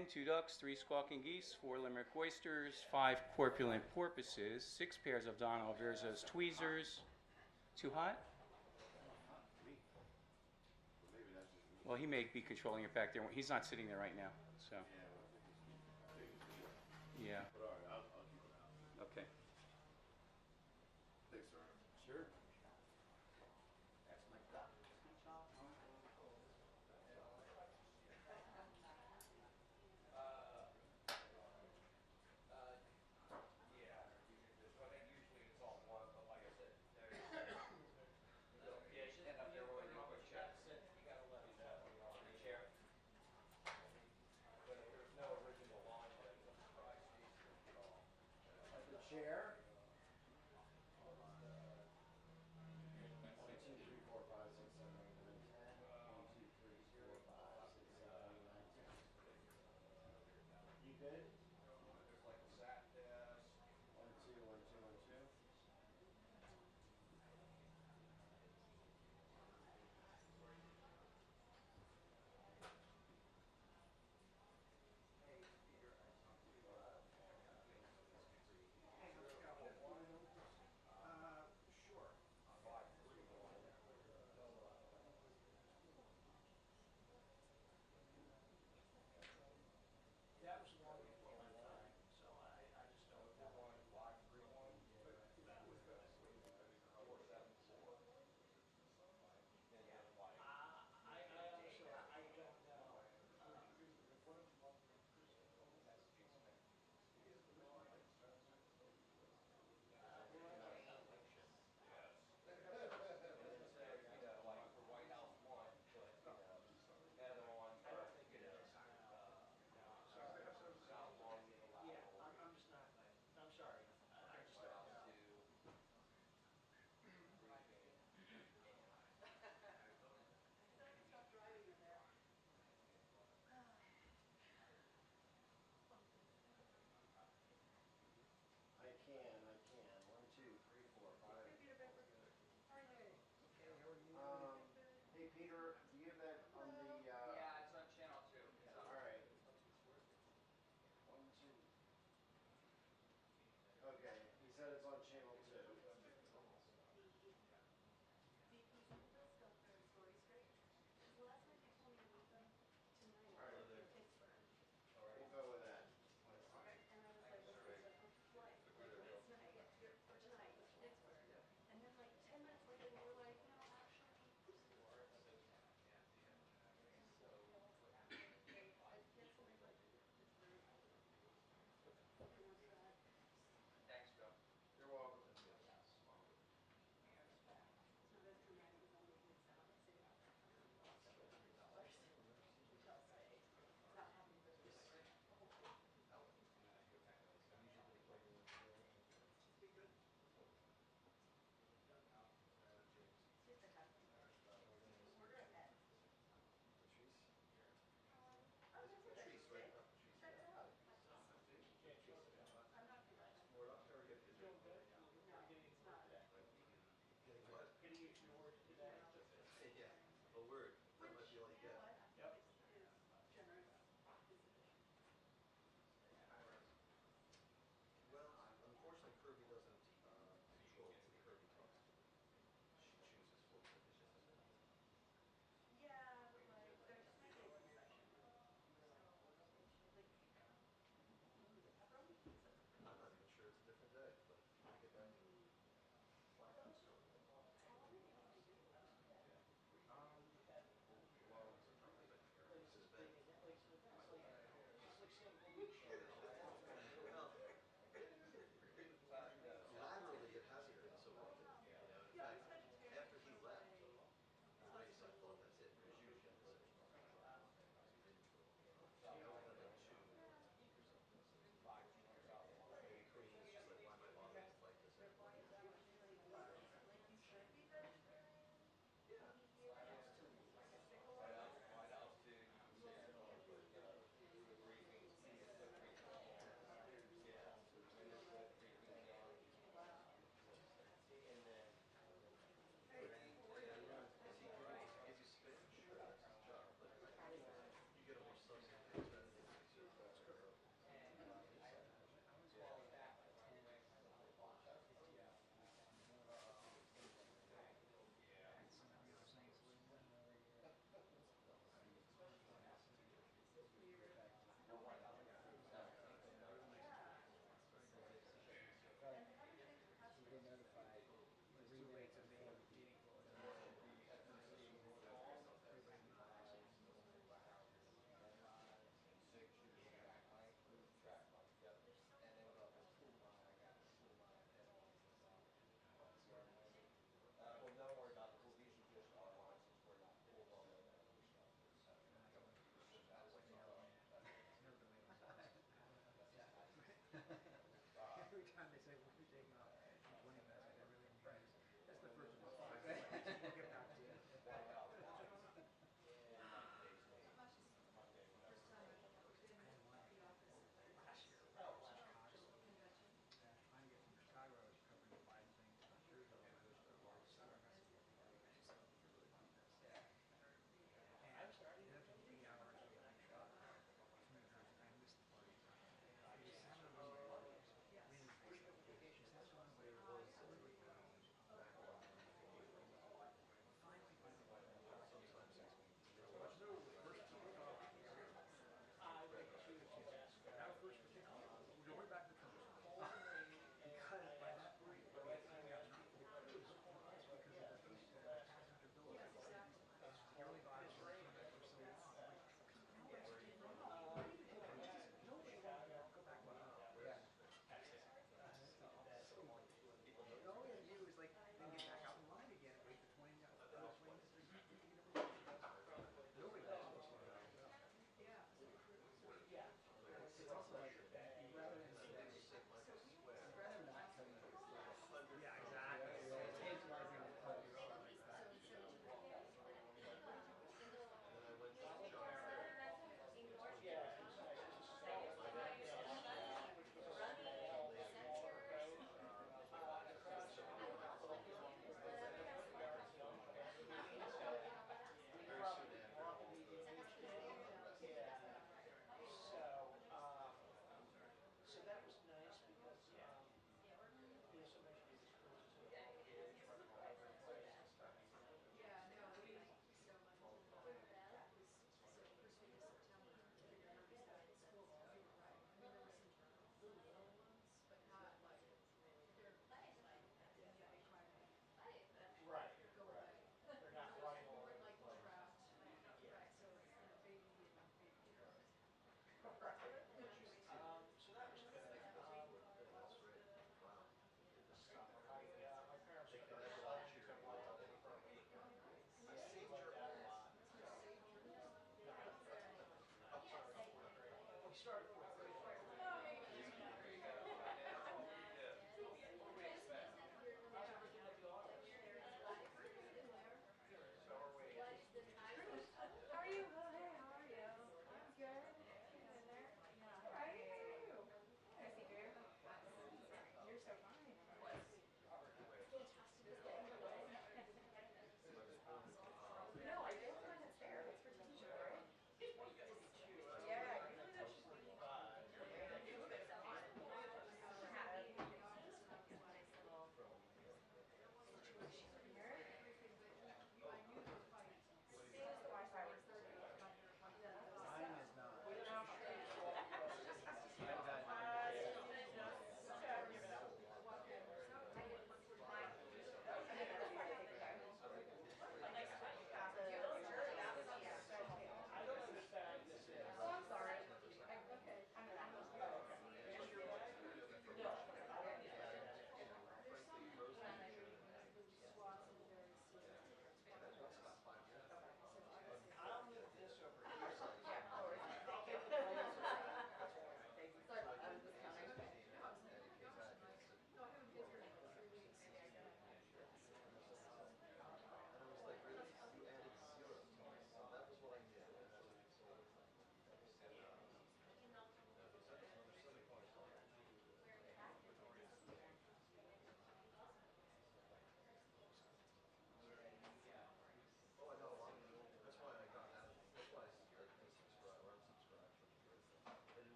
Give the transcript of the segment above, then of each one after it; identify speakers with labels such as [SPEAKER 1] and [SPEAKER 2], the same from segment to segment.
[SPEAKER 1] hen, 2 ducks, 3 squawking geese, 4 limerick oysters, 5 corpulent porpoises, 6 pairs of Donald Verzo's tweezers. Too hot? Well, he may be controlling it back there. He's not sitting there right now, so. Yeah.
[SPEAKER 2] But all right, I'll keep it out.
[SPEAKER 1] Okay.
[SPEAKER 2] Thanks, sir.
[SPEAKER 1] Sure.
[SPEAKER 3] That's my duck. Yeah, I think usually it's all one, but like I said, yeah, you should end up there where you go check. You gotta let me know on the chair. But if there's no original line, then it's a surprise at all.
[SPEAKER 4] At the chair. 1, 2, 3, 4, 5, 6, 7, 8, 9, 10. 1, 2, 3, 4, 5, 6, 7, 8, 9, 10. You good?
[SPEAKER 3] There's like a sat desk.
[SPEAKER 4] 1, 2, 1, 2, 1, 2.
[SPEAKER 3] Sure. That was long before my time, so I just don't know. 531, but that was good. 474. I honestly, I don't know. Like for White House 1, but, other ones are, South Long, yeah, I'm just not, I'm sorry, I just don't know.
[SPEAKER 4] I can. 1, 2, 3, 4, 5.
[SPEAKER 3] Okay, how are you?
[SPEAKER 4] Hey Peter, do you have that on the?
[SPEAKER 3] Yeah, it's on channel 2.
[SPEAKER 4] All right. 1, 2. Okay, he said it's on channel 2. All right, we'll go with that.
[SPEAKER 3] Thanks, Bill.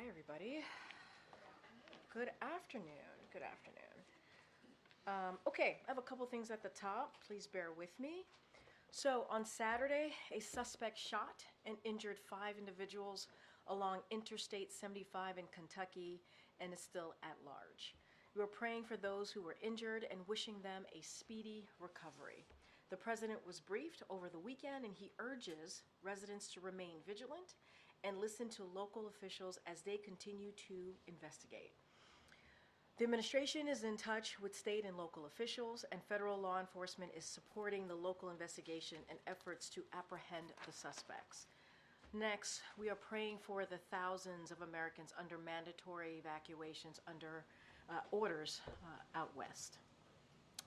[SPEAKER 5] everybody. Good afternoon. Good afternoon. Okay, I have a couple things at the top. Please bear with me. So on Saturday, a suspect shot and injured 5 individuals along Interstate 75 in Kentucky and is still at large. We are praying for those who were injured and wishing them a speedy recovery. The president was briefed over the weekend, and he urges residents to remain vigilant and listen to local officials as they continue to investigate. The administration is in touch with state and local officials, and federal law enforcement is supporting the local investigation and efforts to apprehend the suspects. Next, we are praying for the thousands of Americans under mandatory evacuations under orders out west.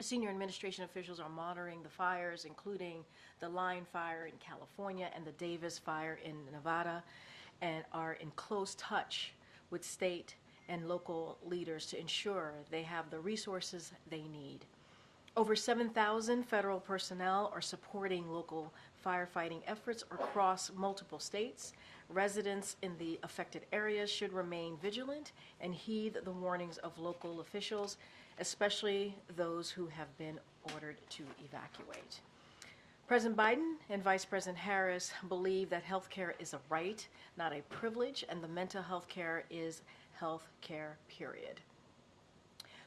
[SPEAKER 5] Senior administration officials are monitoring the fires, including the Line Fire in California and the Davis Fire in Nevada, and are in close touch with state and local leaders to ensure they have the resources they need. Over 7,000 federal personnel are supporting local firefighting efforts across multiple states. Residents in the affected areas should remain vigilant and heed the warnings of local officials, especially those who have been ordered to evacuate. President Biden and Vice President Harris believe that health care is a right, not a privilege, and the mental health care is health care, period.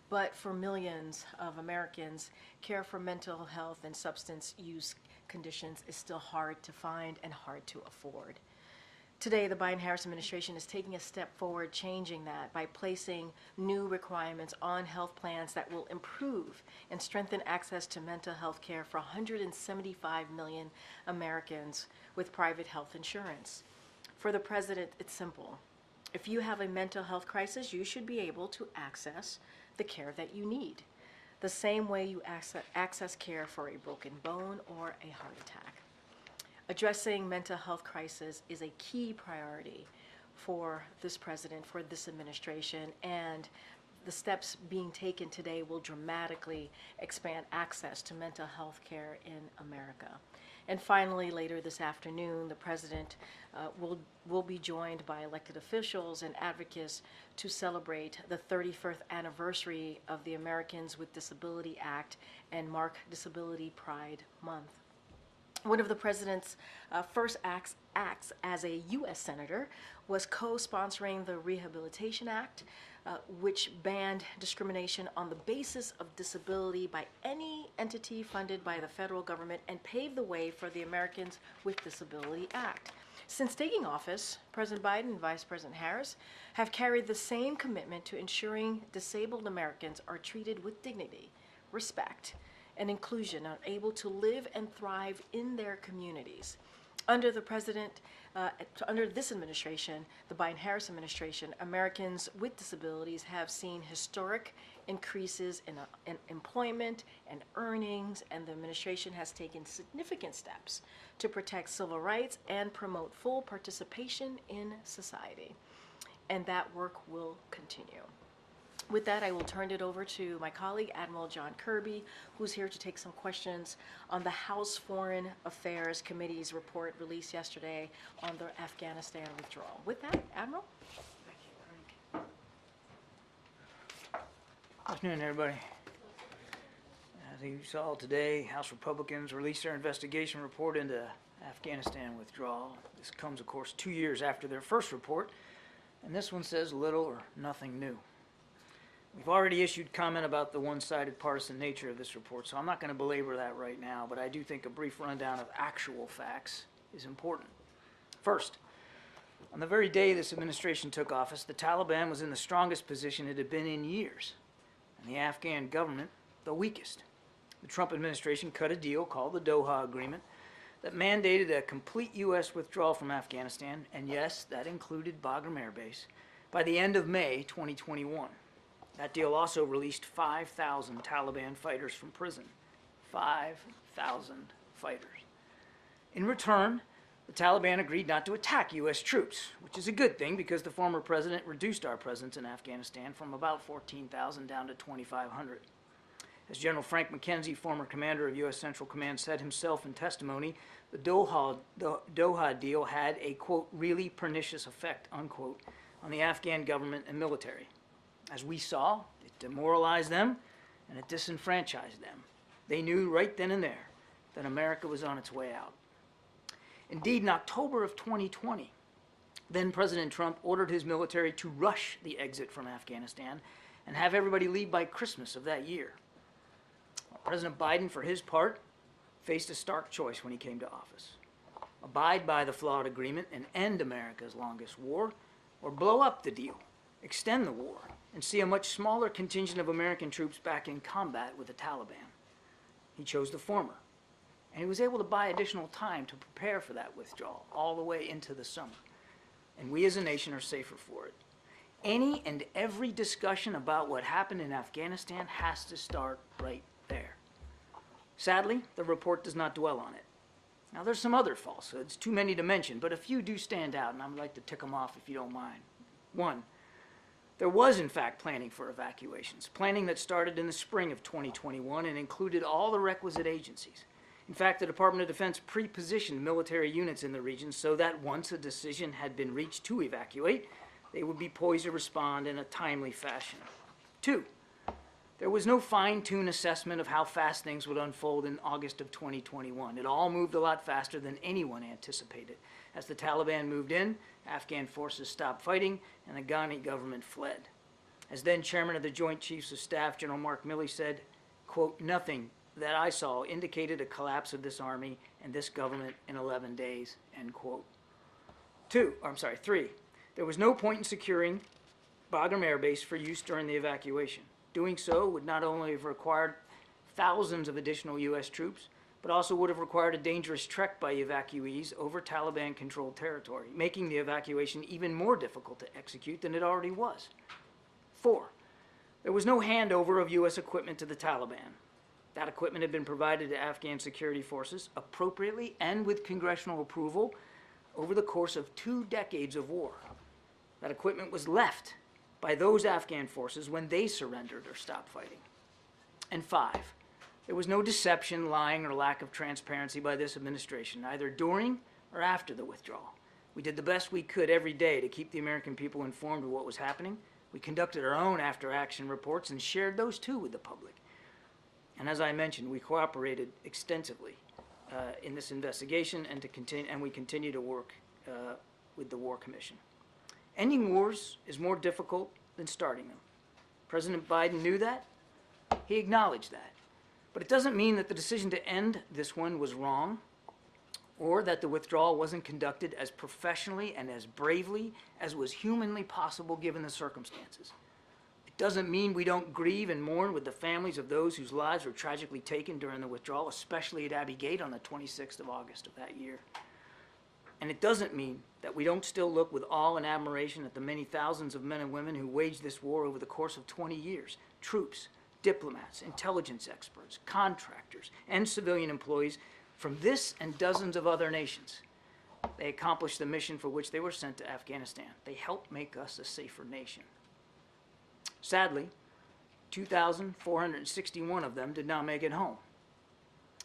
[SPEAKER 5] But for millions of Americans, care for mental health and substance use conditions is still hard to find and hard to afford. Today, the Biden-Harris administration is taking a step forward, changing that by placing new requirements on health plans that will improve and strengthen access to mental health care for 175 million Americans with private health insurance. For the president, it's simple. If you have a mental health crisis, you should be able to access the care that you need, the same way you access care for a broken bone or a heart attack. Addressing mental health crisis is a key priority for this president, for this administration, and the steps being taken today will dramatically expand access to mental health care in America. And finally, later this afternoon, the president will be joined by elected officials and advocates to celebrate the 31st anniversary of the Americans with Disability Act and mark Disability Pride Month. One of the president's first acts as a U.S. senator was co-sponsoring the Rehabilitation Act, which banned discrimination on the basis of disability by any entity funded by the federal government and paved the way for the Americans with Disability Act. Since taking office, President Biden and Vice President Harris have carried the same commitment to ensuring disabled Americans are treated with dignity, respect, and inclusion, are able to live and thrive in their communities. Under under this administration, the Biden-Harris administration, Americans with disabilities have seen historic increases in employment and earnings, and the administration has taken significant steps to protect civil rights and promote full participation in society. And that work will continue. With that, I will turn it over to my colleague, Admiral John Kirby, who's here to take some questions on the House Foreign Affairs Committee's report released yesterday on the Afghanistan withdrawal. With that, Admiral.
[SPEAKER 6] Afternoon, everybody. As you saw today, House Republicans released their investigation report into Afghanistan withdrawal. This comes, of course, 2 years after their first report, and this one says little or nothing new. We've already issued comment about the one-sided partisan nature of this report, so I'm not going to belabor that right now, but I do think a brief rundown of actual facts is important. First, on the very day this administration took office, the Taliban was in the strongest position it had been in years, and the Afghan government the weakest. The Trump administration cut a deal called the Doha Agreement that mandated a complete U.S. withdrawal from Afghanistan, and yes, that included Bagram Air Base, by the end of May 2021. That deal also released 5,000 Taliban fighters from prison. 5,000 fighters. In return, the Taliban agreed not to attack U.S. troops, which is a good thing because the former president reduced our presence in Afghanistan from about 14,000 down to 2,500. As General Frank McKenzie, former commander of U.S. Central Command, said himself in testimony, the Doha deal had a, quote, really pernicious effect, unquote, on the Afghan government and military. As we saw, it demoralized them and it disenfranchised them. They knew right then and there that America was on its way out. Indeed, in October of 2020, then President Trump ordered his military to rush the exit from Afghanistan and have everybody leave by Christmas of that year. President Biden, for his part, faced a stark choice when he came to office. Abide by the flawed agreement and end America's longest war, or blow up the deal, extend the war, and see a much smaller contingent of American troops back in combat with the Taliban. He chose the former, and he was able to buy additional time to prepare for that withdrawal all the way into the summer. And we as a nation are safer for it. Any and every discussion about what happened in Afghanistan has to start right there. Sadly, the report does not dwell on it. Now, there's some other falsehoods, too many to mention, but a few do stand out, and I'd like to tick them off if you don't mind. One, there was, in fact, planning for evacuations, planning that started in the spring of 2021 and included all the requisite agencies. In fact, the Department of Defense pre-positioned military units in the region so that once a decision had been reached to evacuate, they would be poised to respond in a timely fashion. Two, there was no fine-tuned assessment of how fast things would unfold in August of 2021. It all moved a lot faster than anyone anticipated. As the Taliban moved in, Afghan forces stopped fighting, and the Ghani government fled. As then Chairman of the Joint Chiefs of Staff, General Mark Milley said, quote, "Nothing that I saw indicated a collapse of this army and this government in 11 days," end quote. Three, there was no point in securing Bagram Air Base for use during the evacuation. Doing so would not only have required thousands of additional U.S. troops, but also would have required a dangerous trek by evacuees over Taliban-controlled territory, making the evacuation even more difficult to execute than it already was. Four, there was no handover of U.S. equipment to the Taliban. That equipment had been provided to Afghan security forces appropriately and with congressional approval over the course of 2 decades of war. That equipment was left by those Afghan forces when they surrendered or stopped fighting. And five, there was no deception, lying, or lack of transparency by this administration, either during or after the withdrawal. We did the best we could every day to keep the American people informed of what was happening. We conducted our own after-action reports and shared those too with the public. And as I mentioned, we cooperated extensively in this investigation and we continue to work with the War Commission. Ending wars is more difficult than starting them. President Biden knew that. He acknowledged that. But it doesn't mean that the decision to end this one was wrong or that the withdrawal wasn't conducted as professionally and as bravely as was humanly possible given the circumstances. It doesn't mean we don't grieve and mourn with the families of those whose lives were tragically taken during the withdrawal, especially at Abbey Gate on the 26th of August of that year. And it doesn't mean that we don't still look with awe and admiration at the many thousands of men and women who waged this war over the course of 20 years. Troops, diplomats, intelligence experts, contractors, and civilian employees from this and dozens of other nations. They accomplished the mission for which they were sent to Afghanistan. They helped make us a safer nation. Sadly, 2,461 of them did not make it home.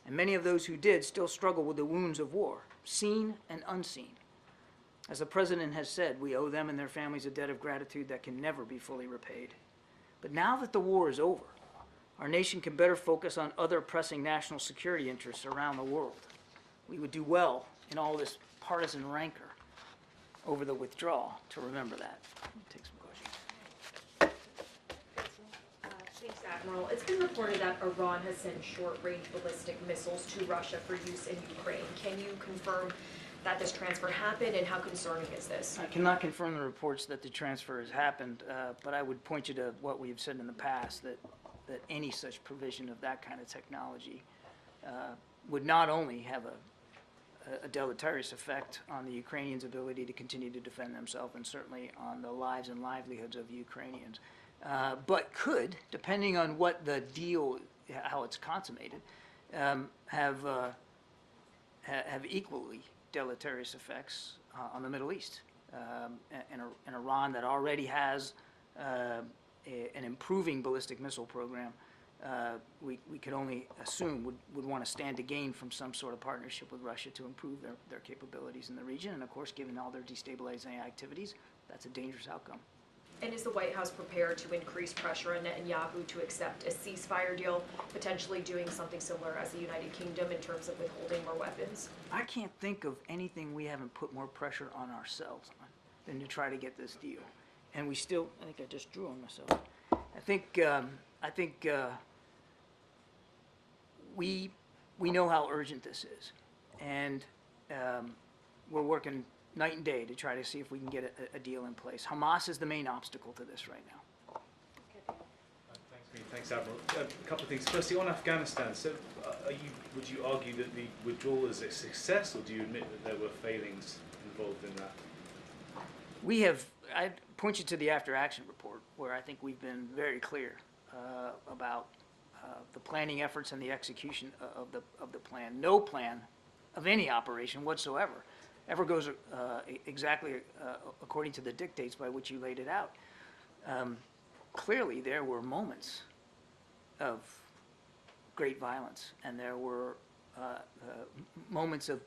[SPEAKER 6] And many of those who did still struggle with the wounds of war, seen and unseen. As the President has said, we owe them and their families a debt of gratitude that can never be fully repaid. But now that the war is over, our nation can better focus on other pressing national security interests around the world. We would do well in all this partisan rancor over the withdrawal to remember that. Take some questions.
[SPEAKER 7] Thanks, Admiral. It's been reported that Iran has sent short-range ballistic missiles to Russia for use in Ukraine. Can you confirm that this transfer happened, and how concerning is this?
[SPEAKER 6] I cannot confirm the reports that the transfer has happened, but I would point you to what we have said in the past, that any such provision of that kind of technology would not only have a deleterious effect on the Ukrainians' ability to continue to defend themselves and certainly on the lives and livelihoods of Ukrainians, but could, depending on what the deal, how it's consummated, have equally deleterious effects on the Middle East. In Iran that already has an improving ballistic missile program, we could only assume would want to stand to gain from some sort of partnership with Russia to improve their capabilities in the region. And of course, given all their destabilizing activities, that's a dangerous outcome.
[SPEAKER 7] And is the White House prepared to increase pressure on Netanyahu to accept a ceasefire deal, potentially doing something similar as the United Kingdom in terms of withholding more weapons?
[SPEAKER 6] I can't think of anything we haven't put more pressure on ourselves on than to try to get this deal. And we still, I think I just drew on myself. I think we know how urgent this is. And we're working night and day to try to see if we can get a deal in place. Hamas is the main obstacle to this right now.
[SPEAKER 2] Thanks, Karine. Thanks, Admiral. A couple of things. Firstly, on Afghanistan, so would you argue that the withdrawal is a success, or do you admit that there were failings involved in that?
[SPEAKER 6] I'd point you to the after-action report, where I think we've been very clear about the planning efforts and the execution of the plan. No plan of any operation whatsoever ever goes exactly according to the dictates by which you laid it out. Clearly, there were moments of great violence, and there were moments of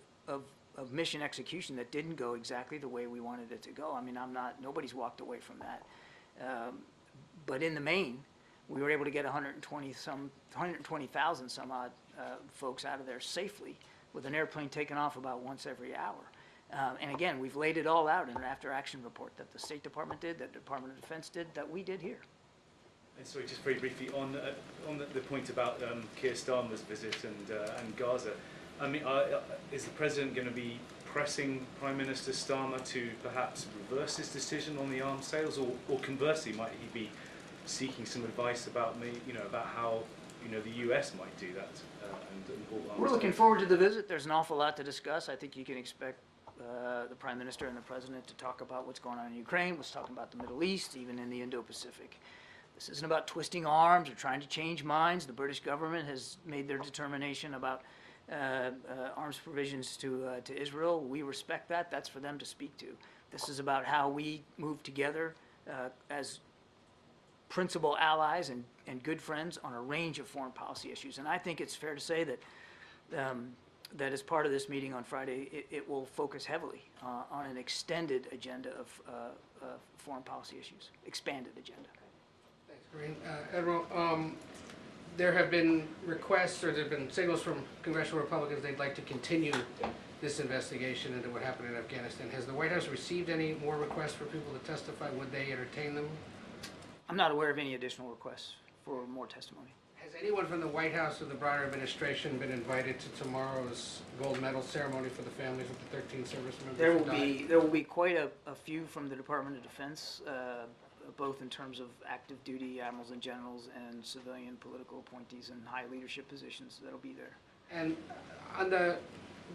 [SPEAKER 6] mission execution that didn't go exactly the way we wanted it to go. I mean, nobody's walked away from that. But in the main, we were able to get 120,000 some odd folks out of there safely, with an airplane taken off about once every hour. And again, we've laid it all out in an after-action report that the State Department did, that the Department of Defense did, that we did here.
[SPEAKER 2] And sorry, just very briefly on the point about Keir Starmer's visit and Gaza. I mean, is the president going to be pressing Prime Minister Starmer to perhaps reverse his decision on the arms sales, or conversely, might he be seeking some advice about about how the U.S. might do that?
[SPEAKER 6] We're looking forward to the visit. There's an awful lot to discuss. I think you can expect the Prime Minister and the President to talk about what's going on in Ukraine. Let's talk about the Middle East, even in the Indo-Pacific. This isn't about twisting arms or trying to change minds. The British government has made their determination about arms provisions to Israel. We respect that. That's for them to speak to. This is about how we move together as principal allies and good friends on a range of foreign policy issues. And I think it's fair to say that that as part of this meeting on Friday, it will focus heavily on an extended agenda of foreign policy issues, expanded agenda.
[SPEAKER 3] Thanks, Karine. Admiral, there have been requests, or there have been signals from congressional Republicans they'd like to continue this investigation into what happened in Afghanistan. Has the White House received any more requests for people to testify? Would they entertain them?
[SPEAKER 6] I'm not aware of any additional requests for more testimony.
[SPEAKER 3] Has anyone from the White House or the broader administration been invited to tomorrow's gold medal ceremony for the families of the 13 service members?
[SPEAKER 6] There will be quite a few from the Department of Defense, both in terms of active duty admirals and generals and civilian political appointees in high leadership positions that'll be there.
[SPEAKER 3] And on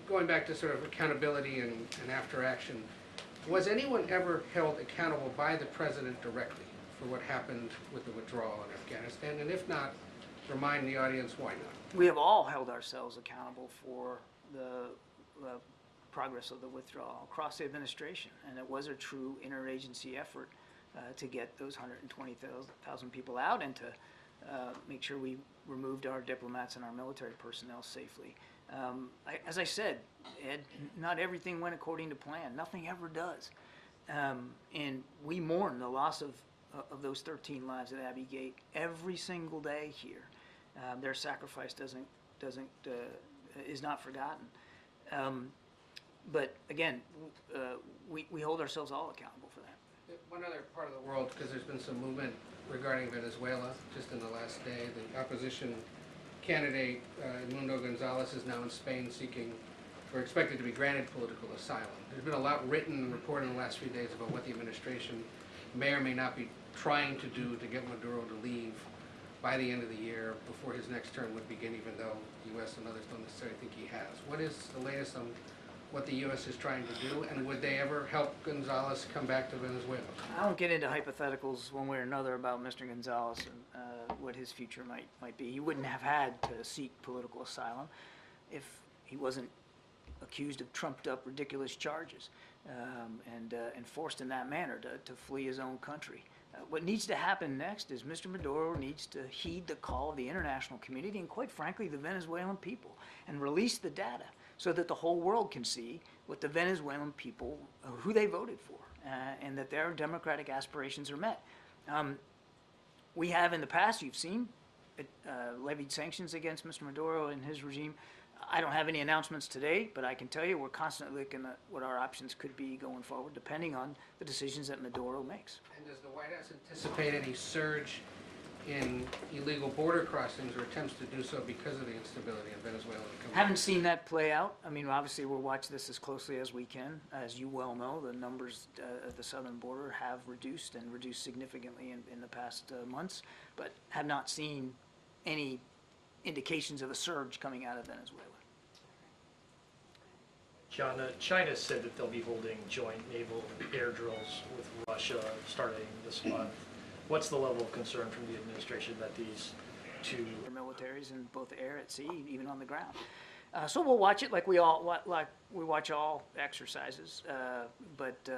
[SPEAKER 3] going back to sort of accountability and after action, was anyone ever held accountable by the president directly for what happened with the withdrawal in Afghanistan? And if not, remind the audience why not.
[SPEAKER 6] We have all held ourselves accountable for the progress of the withdrawal across the administration, and it was a true interagency effort to get those 120,000 people out and to make sure we removed our diplomats and our military personnel safely. As I said, Ed, not everything went according to plan. Nothing ever does. And we mourn the loss of those 13 lives at Abbey Gate every single day here. Their sacrifice is not forgotten. But again, we hold ourselves all accountable for that.
[SPEAKER 3] One other part of the world, because there's been some movement regarding Venezuela just in the last day. The opposition candidate, Edmundo Gonzalez, is now in Spain seeking, or expected to be granted political asylum. There's been a lot written and reported in the last few days about what the administration may or may not be trying to do to get Maduro to leave by the end of the year before his next term would begin, even though the U.S. and others don't necessarily think he has. What is the latest on what the U.S. is trying to do, and would they ever help Gonzalez come back to Venezuela?
[SPEAKER 6] I don't get into hypotheticals one way or another about Mr. Gonzalez and what his future might be. He wouldn't have had to seek political asylum if he wasn't accused of trumped-up, ridiculous charges and forced in that manner to flee his own country. What needs to happen next is Mr. Maduro needs to heed the call of the international community and, quite frankly, the Venezuelan people, and release the data so that the whole world can see what the Venezuelan people, who they voted for, and that their democratic aspirations are met. We have in the past, you've seen, levied sanctions against Mr. Maduro and his regime. I don't have any announcements today, but I can tell you we're constantly looking at what our options could be going forward, depending on the decisions that Maduro makes.
[SPEAKER 3] And does the White House anticipate any surge in illegal border crossings or attempts to do so because of the instability in Venezuela?
[SPEAKER 6] Haven't seen that play out. I mean, obviously, we'll watch this as closely as we can. As you well know, the numbers at the southern border have reduced and reduced significantly in the past months, but have not seen any indications of a surge coming out of Venezuela.
[SPEAKER 8] John, China said that they'll be holding joint naval air drills with Russia starting this month. What's the level of concern from the administration that these two
[SPEAKER 6] Militaries in both air, at sea, even on the ground. So we'll watch it like we watch all exercises. But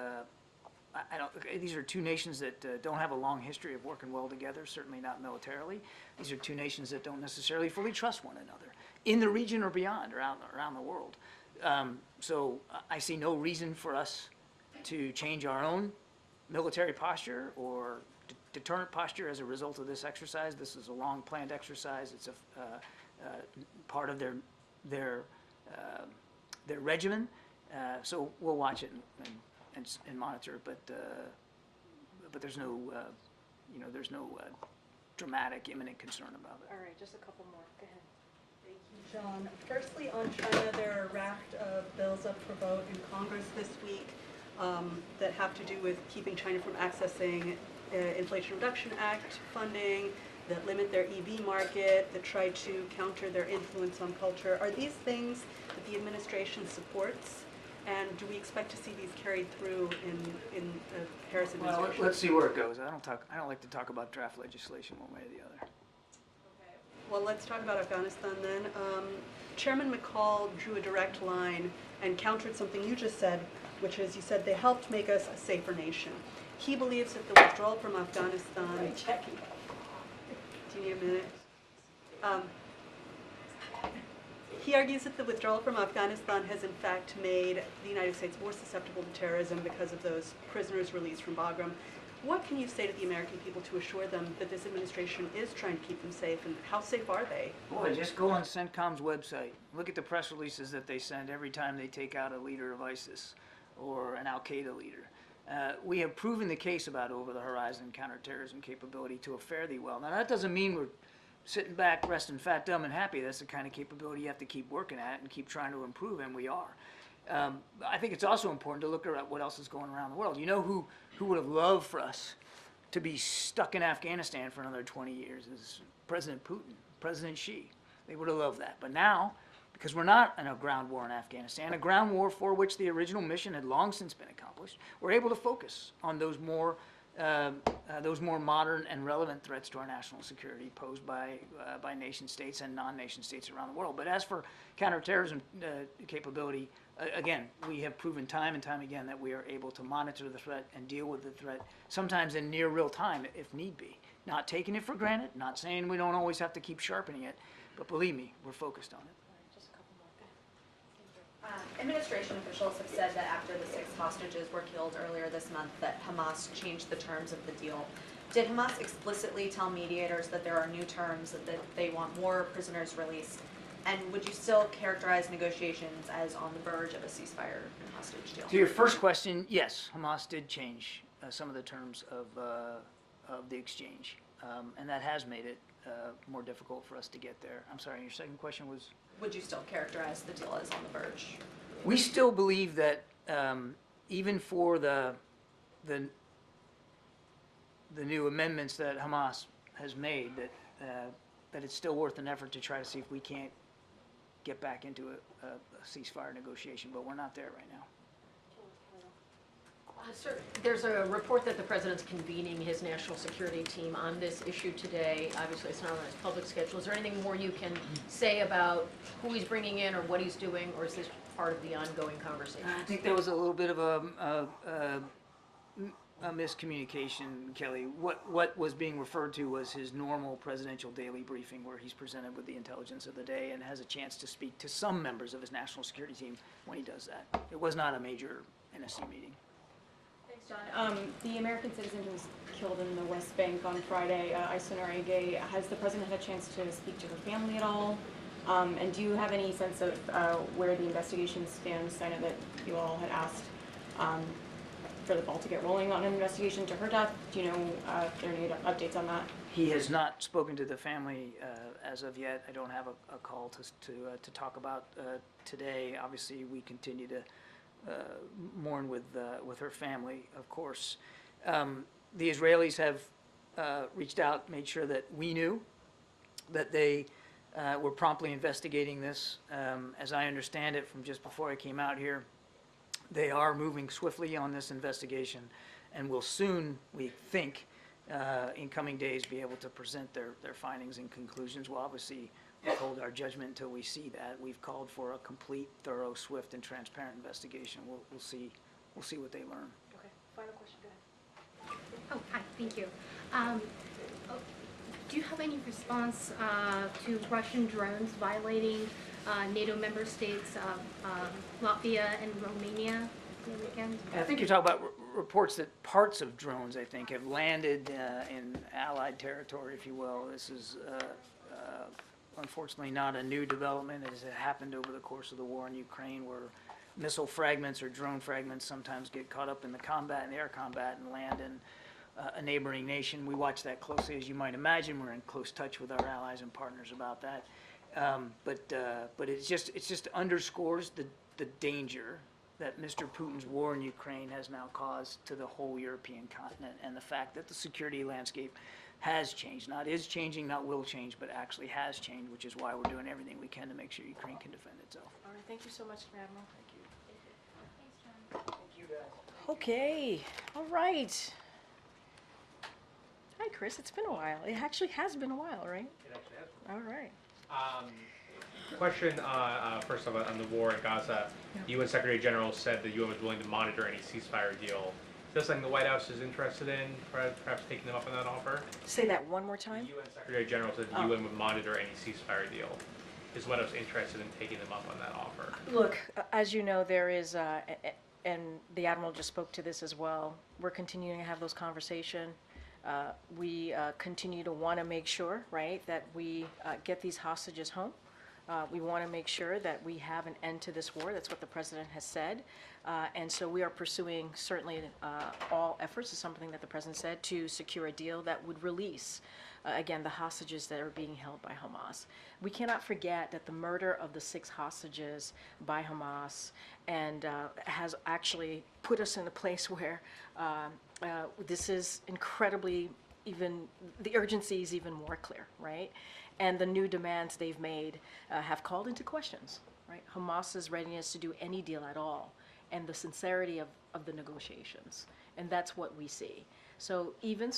[SPEAKER 6] I don't. These are two nations that don't have a long history of working well together. Certainly not militarily. These are two nations that don't necessarily fully trust one another in the region or beyond, around the world. So I see no reason for us to change our own military posture or deterrent posture as a result of this exercise. This is a long planned exercise. It's a part of their regimen. So we'll watch it and monitor, but there's no there's no dramatic imminent concern about it.
[SPEAKER 5] All right, just a couple more. Go ahead.
[SPEAKER 9] Thank you, John. Firstly, on China, there are a raft of bills up for vote in Congress this week that have to do with keeping China from accessing Inflation Reduction Act funding, that limit their EV market, that try to counter their influence on culture. Are these things that the administration supports? And do we expect to see these carried through in the Harris administration?
[SPEAKER 6] Well, let's see where it goes. I don't like to talk about draft legislation one way or the other.
[SPEAKER 9] Okay. Well, let's talk about Afghanistan then. Chairman McCall drew a direct line and countered something you just said, which is you said they helped make us a safer nation. He believes that the withdrawal from Afghanistan.
[SPEAKER 5] Right, Jackie.
[SPEAKER 9] Do you need a minute? He argues that the withdrawal from Afghanistan has in fact made the United States more susceptible to terrorism because of those prisoners released from Bagram. What can you say to the American people to assure them that this administration is trying to keep them safe, and how safe are they?
[SPEAKER 6] Boy, just go on CENTCOM's website. Look at the press releases that they send every time they take out a leader of ISIS or an al-Qaeda leader. We have proven the case about over-the-horizon counterterrorism capability to a fairly well. Now, that doesn't mean we're sitting back, resting fat, dumb, and happy. That's the kind of capability you have to keep working at and keep trying to improve, and we are. I think it's also important to look at what else is going around the world. You know who would have loved for us to be stuck in Afghanistan for another 20 years is President Putin, President Xi. They would have loved that. But now, because we're not in a ground war in Afghanistan, a ground war for which the original mission had long since been accomplished, we're able to focus on those more modern and relevant threats to our national security posed by nation states and non-nation states around the world. But as for counterterrorism capability, again, we have proven time and time again that we are able to monitor the threat and deal with the threat, sometimes in near real time if need be. Not taking it for granted, not saying we don't always have to keep sharpening it, but believe me, we're focused on it.
[SPEAKER 5] Just a couple more. Go ahead.
[SPEAKER 7] Administration officials have said that after the 6 hostages were killed earlier this month, that Hamas changed the terms of the deal. Did Hamas explicitly tell mediators that there are new terms, that they want more prisoners released? And would you still characterize negotiations as on the verge of a ceasefire and hostage deal?
[SPEAKER 6] To your first question, yes, Hamas did change some of the terms of the exchange, and that has made it more difficult for us to get there. I'm sorry, your second question was?
[SPEAKER 7] Would you still characterize the deal as on the verge?
[SPEAKER 6] We still believe that even for the new amendments that Hamas has made, that it's still worth an effort to try to see if we can't get back into a ceasefire negotiation, but we're not there right now.
[SPEAKER 10] Sir, there's a report that the president's convening his national security team on this issue today. Obviously, it's not on his public schedule. Is there anything more you can say about who he's bringing in or what he's doing, or is this part of the ongoing conversation?
[SPEAKER 6] I think there was a little bit of a miscommunication, Kelly. What was being referred to was his normal presidential daily briefing where he's presented with the intelligence of the day and has a chance to speak to some members of his national security team when he does that. It was not a major NSC meeting.
[SPEAKER 5] Thanks
[SPEAKER 11] John. The American citizen who was killed in the West Bank on Friday, Aysen Arege, has the president had a chance to speak to her family at all? And do you have any sense of where the investigation stands? I know that you all had asked for the ball to get rolling on an investigation to her death. Do you know if there are any updates on that?
[SPEAKER 6] He has not spoken to the family as of yet. I don't have a call to talk about today. Obviously, we continue to mourn with her family, of course. The Israelis have reached out, made sure that we knew that they were promptly investigating this. As I understand it from just before I came out here, they are moving swiftly on this investigation and will soon, we think, in coming days, be able to present their findings and conclusions. We'll obviously withhold our judgment until we see that. We've called for a complete, thorough, swift, and transparent investigation. We'll see what they learn.
[SPEAKER 5] Okay, final question, go ahead.
[SPEAKER 12] Oh, hi, thank you. Do you have any response to Russian drones violating NATO member states of Latvia and Romania the weekend?
[SPEAKER 6] I think you're talking about reports that parts of drones, I think, have landed in Allied territory, if you will. This is unfortunately not a new development. It has happened over the course of the war in Ukraine, where missile fragments or drone fragments sometimes get caught up in the combat, in the air combat, and land in a neighboring nation. We watch that closely, as you might imagine. We're in close touch with our allies and partners about that. But it just underscores the danger that Mr. Putin's war in Ukraine has now caused to the whole European continent, and the fact that the security landscape has changed, not is changing, not will change, but actually has changed, which is why we're doing everything we can to make sure Ukraine can defend itself.
[SPEAKER 5] All right, thank you so much, Admiral.
[SPEAKER 6] Thank you.
[SPEAKER 12] Thanks, John.
[SPEAKER 6] Thank you, guys.
[SPEAKER 5] Okay, all right. Hi, Chris. It's been a while. It actually has been a while, right?
[SPEAKER 13] It actually has.
[SPEAKER 5] All right.
[SPEAKER 13] Question, first of all, on the war in Gaza. The UN Secretary General said the UN was willing to monitor any ceasefire deal. Is this something the White House is interested in, perhaps taking them up on that offer?
[SPEAKER 5] Say that one more
[SPEAKER 13] The
[SPEAKER 5] time.
[SPEAKER 13] UN Secretary General said the UN would monitor any ceasefire deal. Is the White House interested in taking them up on that offer?
[SPEAKER 5] Look, as you know, there is, and the Admiral just spoke to this as well, we're continuing to have those conversations. We continue to want to make sure, right, that we get these hostages home. We want to make sure that we have an end to this war. That's what the President has said. And so we are pursuing certainly all efforts, is something that the President said, to secure a deal that would release, again, the hostages that are being held by Hamas. We cannot forget that the murder of the 6 hostages by Hamas and has actually put us in a place where this is incredibly, even the urgency is even more clear, right? And the new demands they've made have called into questions, right? Hamas's readiness to do any deal at all, and the sincerity of the negotiations. And that's what we see. So, even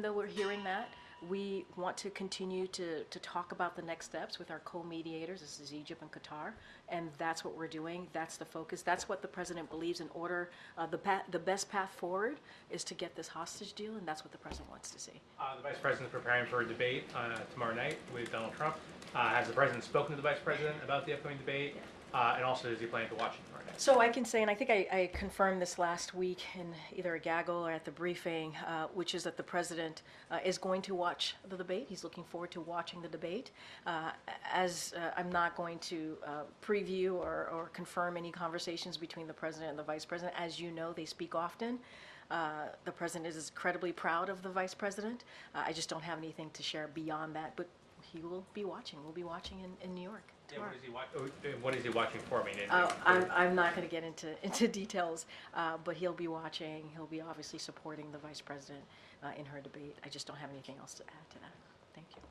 [SPEAKER 5] though we're hearing that, we want to continue to talk about the next steps with our co-mediators. This is Egypt and Qatar, and that's what we're doing. That's the focus. That's what the President believes in order. The best path forward is to get this hostage deal, and that's what the President wants to see.
[SPEAKER 13] The Vice President is preparing for a debate tomorrow night with Donald Trump. Has the President spoken to the Vice President about the upcoming debate? And also, does he plan to watch it tomorrow night?
[SPEAKER 5] So I can say, and I think I confirmed this last week in either a gaggle or at the briefing, which is that the President is going to watch the debate. He's looking forward to watching the debate. I'm not going to preview or confirm any conversations between the President and the Vice President. As you know, they speak often. The President is incredibly proud of the Vice President. I just don't have anything to share beyond that, but he will be watching. We'll be watching in New York.
[SPEAKER 13] Yeah, what is he watching for? I mean,
[SPEAKER 5] I'm not going to get into details, but he'll be watching. He'll be obviously supporting the Vice President in her debate. I just don't have anything else to add to that. Thank you.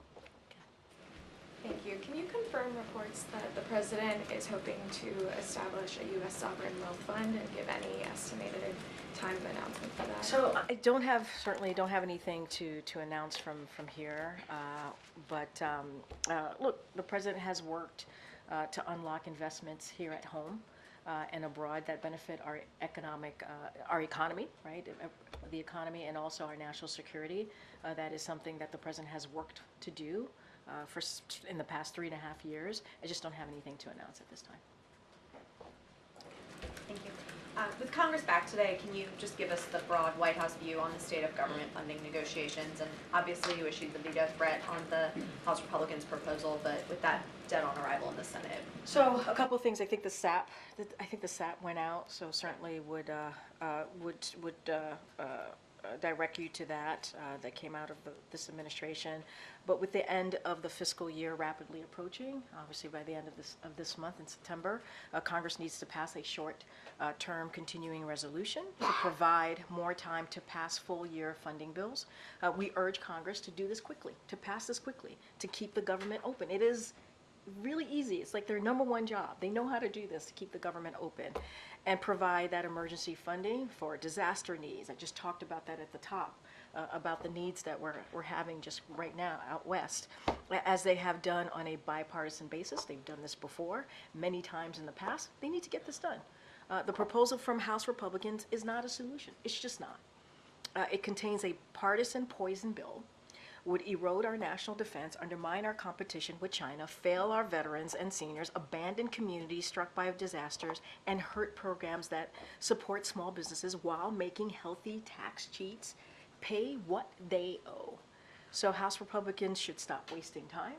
[SPEAKER 14] Thank you. Can you confirm reports that the President is hoping to establish a U.S. sovereign wealth fund and give any estimated time of announcement for that?
[SPEAKER 5] So I certainly don't have anything to announce from here. But look, the President has worked to unlock investments here at home and abroad that benefit our economy, right? The economy and also our national security. That is something that the President has worked to do in the past 3.5 years. I just don't have anything to announce at this time.
[SPEAKER 14] Thank you.
[SPEAKER 7] With Congress back today, can you just give us the broad White House view on the state of government funding negotiations? And obviously you issued the veto threat on the House Republicans' proposal, but with that dead on arrival in the Senate.
[SPEAKER 5] So a couple of things. I think the SAP went out, so certainly would direct you to that. That came out of this administration. But with the end of the fiscal year rapidly approaching, obviously by the end of this month in September, Congress needs to pass a short-term continuing resolution to provide more time to pass full-year funding bills. We urge Congress to do this quickly, to pass this quickly, to keep the government open. It is really easy. It's like their number one job. They know how to do this, to keep the government open and provide that emergency funding for disaster needs. I just talked about that at the top, about the needs that we're having just right now out west, as they have done on a bipartisan basis. They've done this before, many times in the past. They need to get this done. The proposal from House Republicans is not a solution. It's just not. It contains a partisan poison bill, would erode our national defense, undermine our competition with China, fail our veterans and seniors, abandon communities struck by disasters, and hurt programs that support small businesses while making healthy tax cheats pay what they owe. So House Republicans should stop wasting time.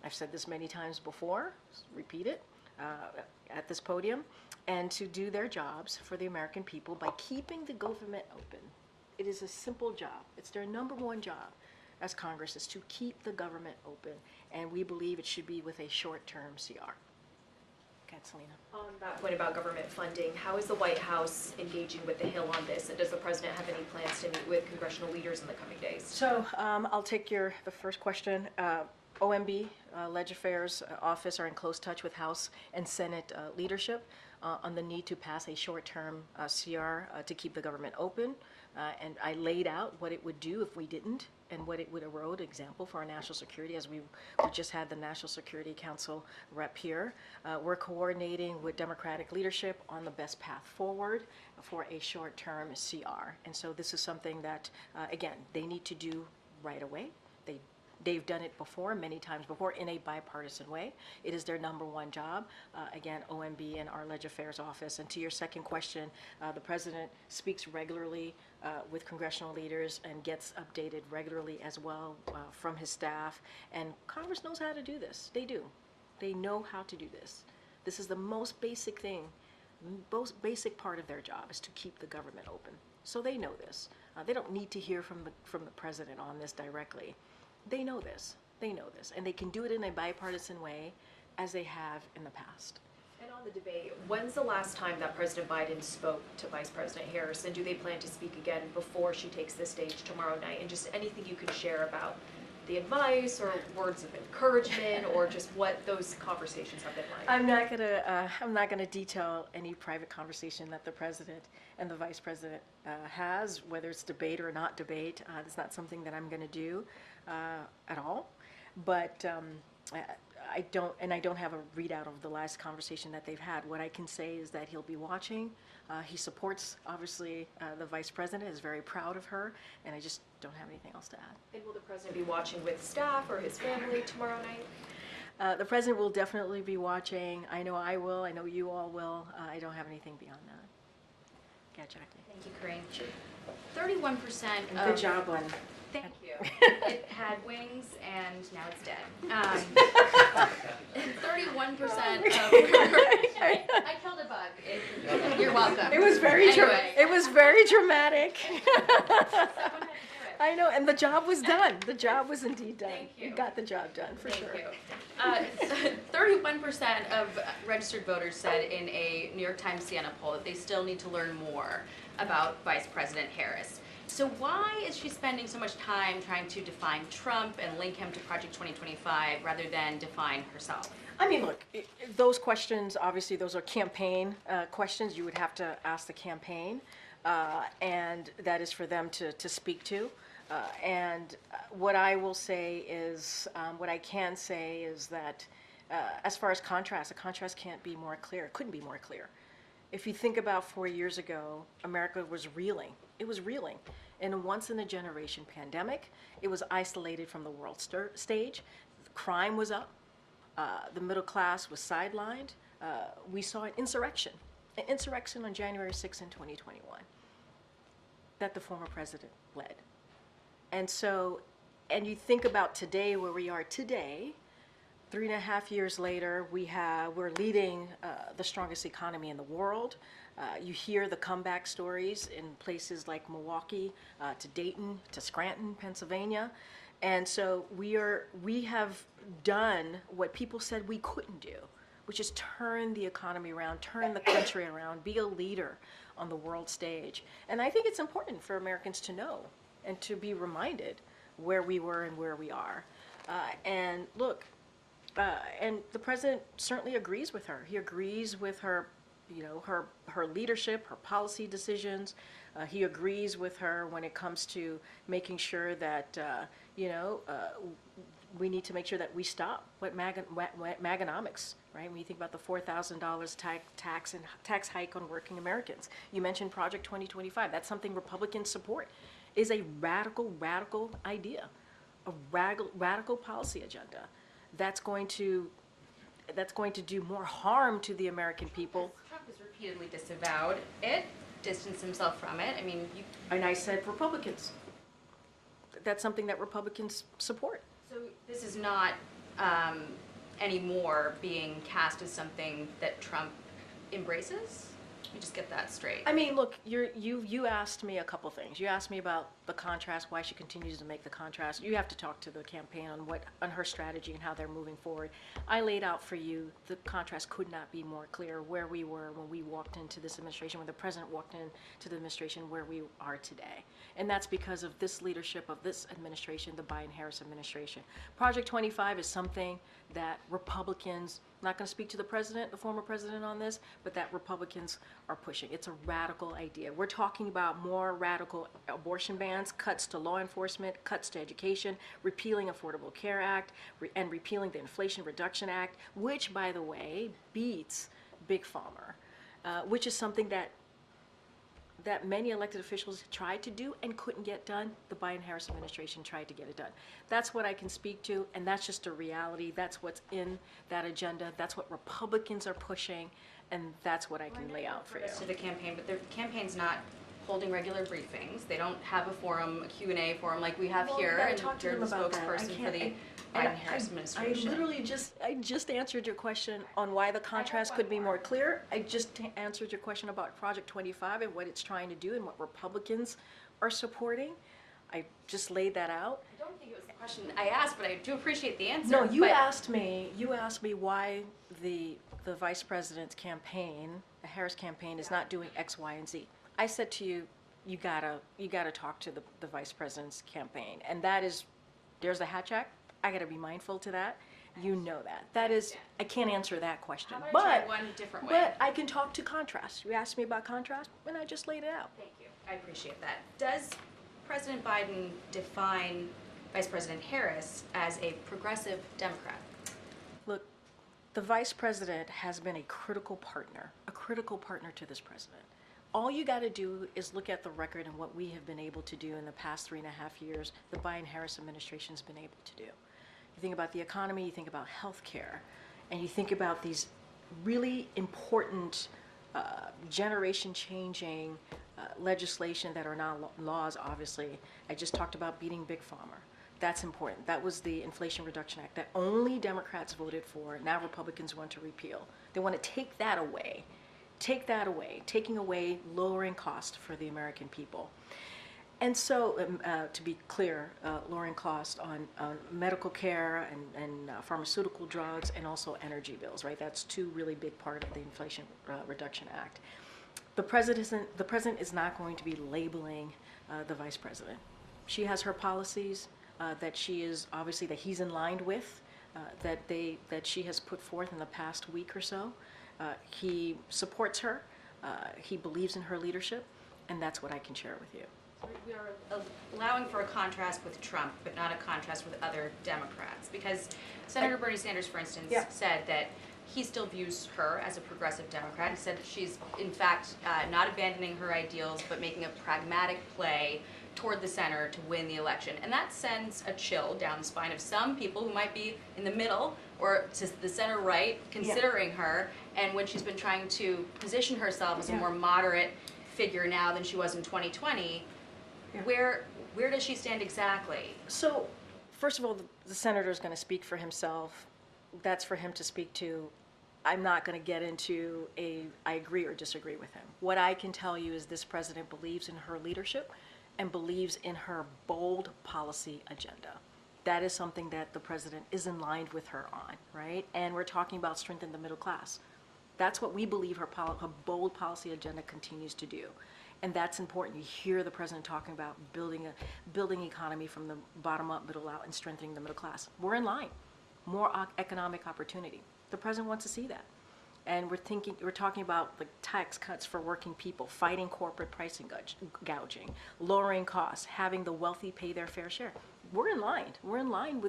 [SPEAKER 5] I've said this many times before, repeat it at this podium, and to do their jobs for the American people by keeping the government open. It is a simple job. It's their number one job as Congress, is to keep the government open, and we believe it should be with a short-term CR. Okay, Selena.
[SPEAKER 7] On that point about government funding, how is the White House engaging with the Hill on this, and does the President have any plans to meet with congressional leaders in the coming days?
[SPEAKER 5] So I'll take the first question. OMB, Leg Affairs Office, are in close touch with House and Senate leadership on the need to pass a short-term CR to keep the government open. And I laid out what it would do if we didn't, and what it would erode, example, for our national security, as we just had the National Security Council rep here. We're coordinating with Democratic leadership on the best path forward for a short-term CR. And so this is something that, again, they need to do right away. They've done it before, many times before, in a bipartisan way. It is their number one job. Again, OMB and our Leg Affairs Office. And to your second question, the President speaks regularly with congressional leaders and gets updated regularly as well from his staff. And Congress knows how to do this. They do. They know how to do this. This is the most basic thing, most basic part of their job, is to keep the government open. So they know this. They don't need to hear from the President on this directly. They know this. They know this. And they can do it in a bipartisan way, as they have in the past.
[SPEAKER 7] And on the debate, when's the last time that President Biden spoke to Vice President Harris, and do they plan to speak again before she takes the stage tomorrow night? And just anything you could share about the advice or words of encouragement, or just what those conversations have been like.
[SPEAKER 5] I'm not gonna detail any private conversation that the President and the Vice President has, whether it's debate or not debate. It's not something that I'm gonna do at all. But I don't have a readout of the last conversation that they've had. What I can say is that he'll be watching. He supports, obviously, the Vice President, is very proud of her, and I just don't have anything else to add.
[SPEAKER 7] And will the President be watching with staff or his family tomorrow night?
[SPEAKER 5] The President will definitely be watching. I know I will. I know you all will. I don't have anything beyond that. Yeah, Jackie.
[SPEAKER 10] Thank you, Karine. 31% of...
[SPEAKER 5] Good job on...
[SPEAKER 15] Thank you. It had wings and now it's dead.
[SPEAKER 10] 31% of... I killed a bug. You're welcome.
[SPEAKER 5] It was very
[SPEAKER 10] anyway.
[SPEAKER 5] It was very dramatic.
[SPEAKER 15] Someone had to do it.
[SPEAKER 5] I know, and the job was done. The job was indeed done.
[SPEAKER 15] Thank you.
[SPEAKER 5] You got the job done, for sure.
[SPEAKER 10] You. 31% of registered voters said in a New York Times Siena poll that they still need to learn more about Vice President Harris. So why is she spending so much time trying to define Trump and link him to Project 2025 rather than define herself?
[SPEAKER 5] I mean, look, those questions, obviously, those are campaign questions. You would have to ask the campaign, and that is for them to speak to. And what I will say is, what I can say is that as far as contrast, a contrast can't be more clear. It couldn't be more clear. If you think about 4 years ago, America was reeling. It was reeling. In a once-in-a-generation pandemic, it was isolated from the world stage. Crime was up. The middle class was sidelined. We saw an insurrection an insurrection on January 6th in 2021 that the former president led. And so, and you think about today, where we are today, 3.5 years later, we're leading the strongest economy in the world. You hear the comeback stories in places like Milwaukee, to Dayton, to Scranton, Pennsylvania. And so we have done what people said we couldn't do, which is turn the economy around, turn the country around, be a leader on the world stage. And I think it's important for Americans to know and to be reminded where we were and where we are. And look, and the president certainly agrees with her. He agrees with her, her leadership, her policy decisions. He agrees with her when it comes to making sure that, we need to make sure that we stop what Maganomics, right? When you think about the $4,000 tax hike on working Americans. You mentioned Project 2025. That's something Republicans support. Is a radical idea, a radical policy agenda that's going to do more harm to the American people.
[SPEAKER 15] Trump has repeatedly disavowed it, distanced himself from it. I mean,
[SPEAKER 5] And I said Republicans. That's something that Republicans support.
[SPEAKER 15] So this is not anymore being cast as something that Trump embraces? Let me just get that straight.
[SPEAKER 5] I mean, look, you asked me a couple things. You asked me about the contrast, why she continues to make the contrast. You have to talk to the campaign on her strategy and how they're moving forward. I laid out for you the contrast could not be more clear where we were when we walked into this administration, when the president walked into the administration, where we are today. And that's because of this leadership of this administration, the Biden-Harris administration. Project 25 is something that Republicans, I'm not going to speak to the president, the former president on this, but that Republicans are pushing. It's a radical idea. We're talking about more radical abortion bans, cuts to law enforcement, cuts to education, repealing Affordable Care Act, and repealing the Inflation Reduction Act, which, by the way, beats Big Pharma, which is something that many elected officials tried to do and couldn't get done. The Biden-Harris administration tried to get it done. That's what I can speak to, and that's just a reality. That's what's in that agenda. That's what Republicans are pushing, and that's what I can lay out for you.
[SPEAKER 15] To the campaign, but the campaign's not holding regular briefings. They don't have a forum, a Q&A forum like we have here, and you're the spokesperson for the Biden-Harris administration.
[SPEAKER 5] I literally just answered your question on why the contrast could be more clear. I just answered your question about Project 25 and what it's trying to do and what Republicans are supporting. I just laid that out.
[SPEAKER 15] I don't think it was the question I asked, but I do appreciate the answer.
[SPEAKER 5] No, you asked me why the vice president's campaign, the Harris campaign, is not doing X, Y, and Z. I said to you, you gotta talk to the vice president's campaign, and that is, there's the Hatch Act. I gotta be mindful to that. You know that. That is, I can't answer that question.
[SPEAKER 15] How about I try one different way?
[SPEAKER 5] But I can talk to contrast. You asked me about contrast, and I just laid it out.
[SPEAKER 15] Thank you. I appreciate that. Does President Biden define Vice President Harris as a progressive Democrat?
[SPEAKER 5] Look, the vice president has been a critical partner to this president. All you got to do is look at the record and what we have been able to do in the past 3.5 years, the Biden-Harris administration has been able to do. You think about the economy, you think about healthcare, and you think about these really important generation-changing legislation that are now laws, obviously. I just talked about beating Big Pharma. That's important. That was the Inflation Reduction Act that only Democrats voted for. Now Republicans want to repeal. They want to take that away. Taking away lowering cost for the American people. And so, to be clear, lowering cost on medical care and pharmaceutical drugs and also energy bills, right? That's two really big part of the Inflation Reduction Act. The president is not going to be labeling the vice president. She has her policies that she is, obviously, that he's in line with, that she has put forth in the past week or so. He supports her, he believes in her leadership, and that's what I can share with you.
[SPEAKER 15] So we are allowing for a contrast with Trump, but not a contrast with other Democrats, because Senator Bernie Sanders, for instance, said that he still views her as a progressive Democrat. He said that she's, in fact, not abandoning her ideals, but making a pragmatic play toward the center to win the election. And that sends a chill down the spine of some people who might be in the middle or to the center right, considering her, and when she's been trying to position herself as a more moderate figure now than she was in 2020, where does she stand exactly?
[SPEAKER 5] So, first of all, the senator is going to speak for himself. That's for him to speak to. I'm not going to get into I agree or disagree with him. What I can tell you is this president believes in her leadership and believes in her bold policy agenda. That is something that the president is in line with her on, right? And we're talking about strengthening the middle class. That's what we believe her bold policy agenda continues to do. And that's important. You hear the president talking about building economy from the bottom up, middle out, and strengthening the middle class. We're in line. More economic opportunity. The president wants to see that. And we're talking about like tax cuts for working people, fighting corporate pricing gouging, lowering costs, having the wealthy pay their fair share. We're in line. We're in line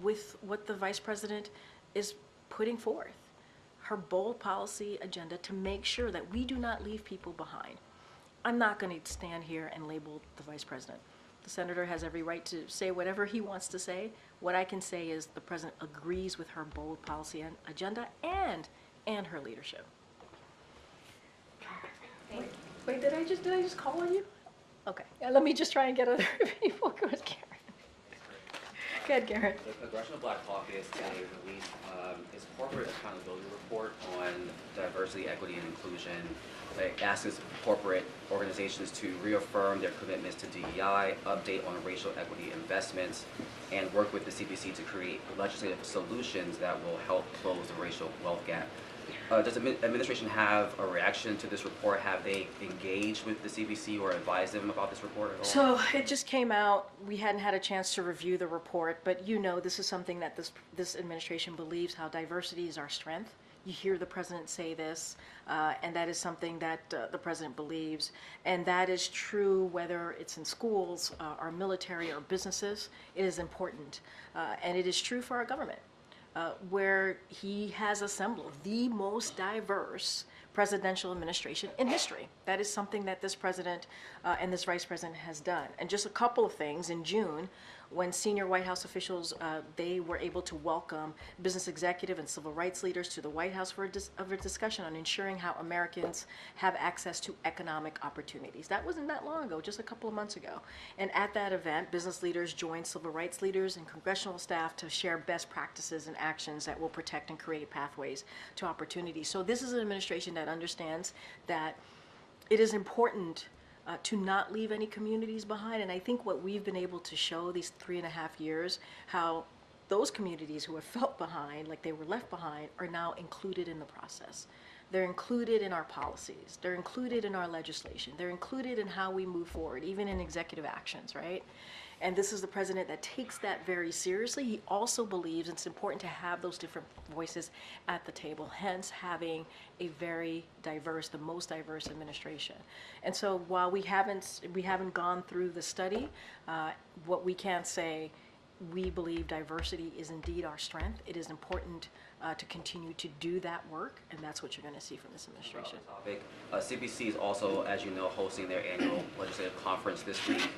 [SPEAKER 5] with what the vice president is putting forth. Her bold policy agenda to make sure that we do not leave people behind. I'm not going to stand here and label the vice president. The senator has every right to say whatever he wants to say. What I can say is the president agrees with her bold policy agenda and her leadership. Wait, did I just call on you? Okay, let me just try and get other people. Go ahead, Karen. Go ahead, Karen.
[SPEAKER 16] The Congressional Black Caucus today released its corporate accountability report on diversity, equity, and inclusion. It asks corporate organizations to reaffirm their commitments to DEI, update on racial equity investments, and work with the CBC to create legislative solutions that will help close the racial wealth gap. Does the administration have a reaction to this report? Have they engaged with the CBC or advised them about this report at all?
[SPEAKER 5] So it just came out. We hadn't had a chance to review the report, but you know this is something that this administration believes, how diversity is our strength. You hear the president say this, and that is something that the president believes. And that is true whether it's in schools, our military, or businesses. It is important. And it is true for our government, where he has assembled the most diverse presidential administration in history. That is something that this president and this vice president has done. And just a couple of things. In June, when senior White House officials, they were able to welcome business executive and civil rights leaders to the White House for a discussion on ensuring how Americans have access to economic opportunities. That wasn't that long ago, just a couple of months ago. And at that event, business leaders joined civil rights leaders and congressional staff to share best practices and actions that will protect and create pathways to opportunity. So this is an administration that understands that it is important to not leave any communities behind. And I think what we've been able to show these 3.5 years, how those communities who have felt behind, like they were left behind, are now included in the process. They're included in our policies. They're included in our legislation. They're included in how we move forward, even in executive actions, right? And this is the president that takes that very seriously. He also believes it's important to have those different voices at the table, hence having a very diverse, the most diverse administration. And so while we haven't gone through the study, what we can say, we believe diversity is indeed our strength. It is important to continue to do that work, and that's what you're going to see from this administration.
[SPEAKER 16] CBC is also, as you know, hosting their annual legislative conference this week,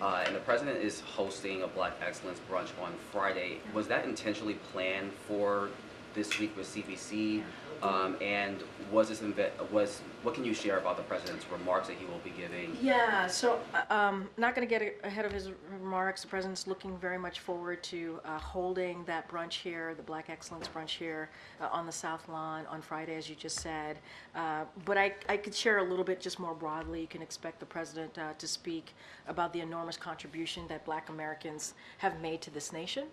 [SPEAKER 16] and the president is hosting a Black Excellence brunch on Friday. Was that intentionally planned for this week with CBC? And what can you share about the president's remarks that he will be giving?
[SPEAKER 5] Yeah, so not going to get ahead of his remarks. The president's looking very much forward to holding that brunch here, the Black Excellence brunch here on the South Lawn on Friday, as you just said. But I could share a little bit just more broadly. You can expect the president to speak about the enormous contribution that Black Americans have made to this nation.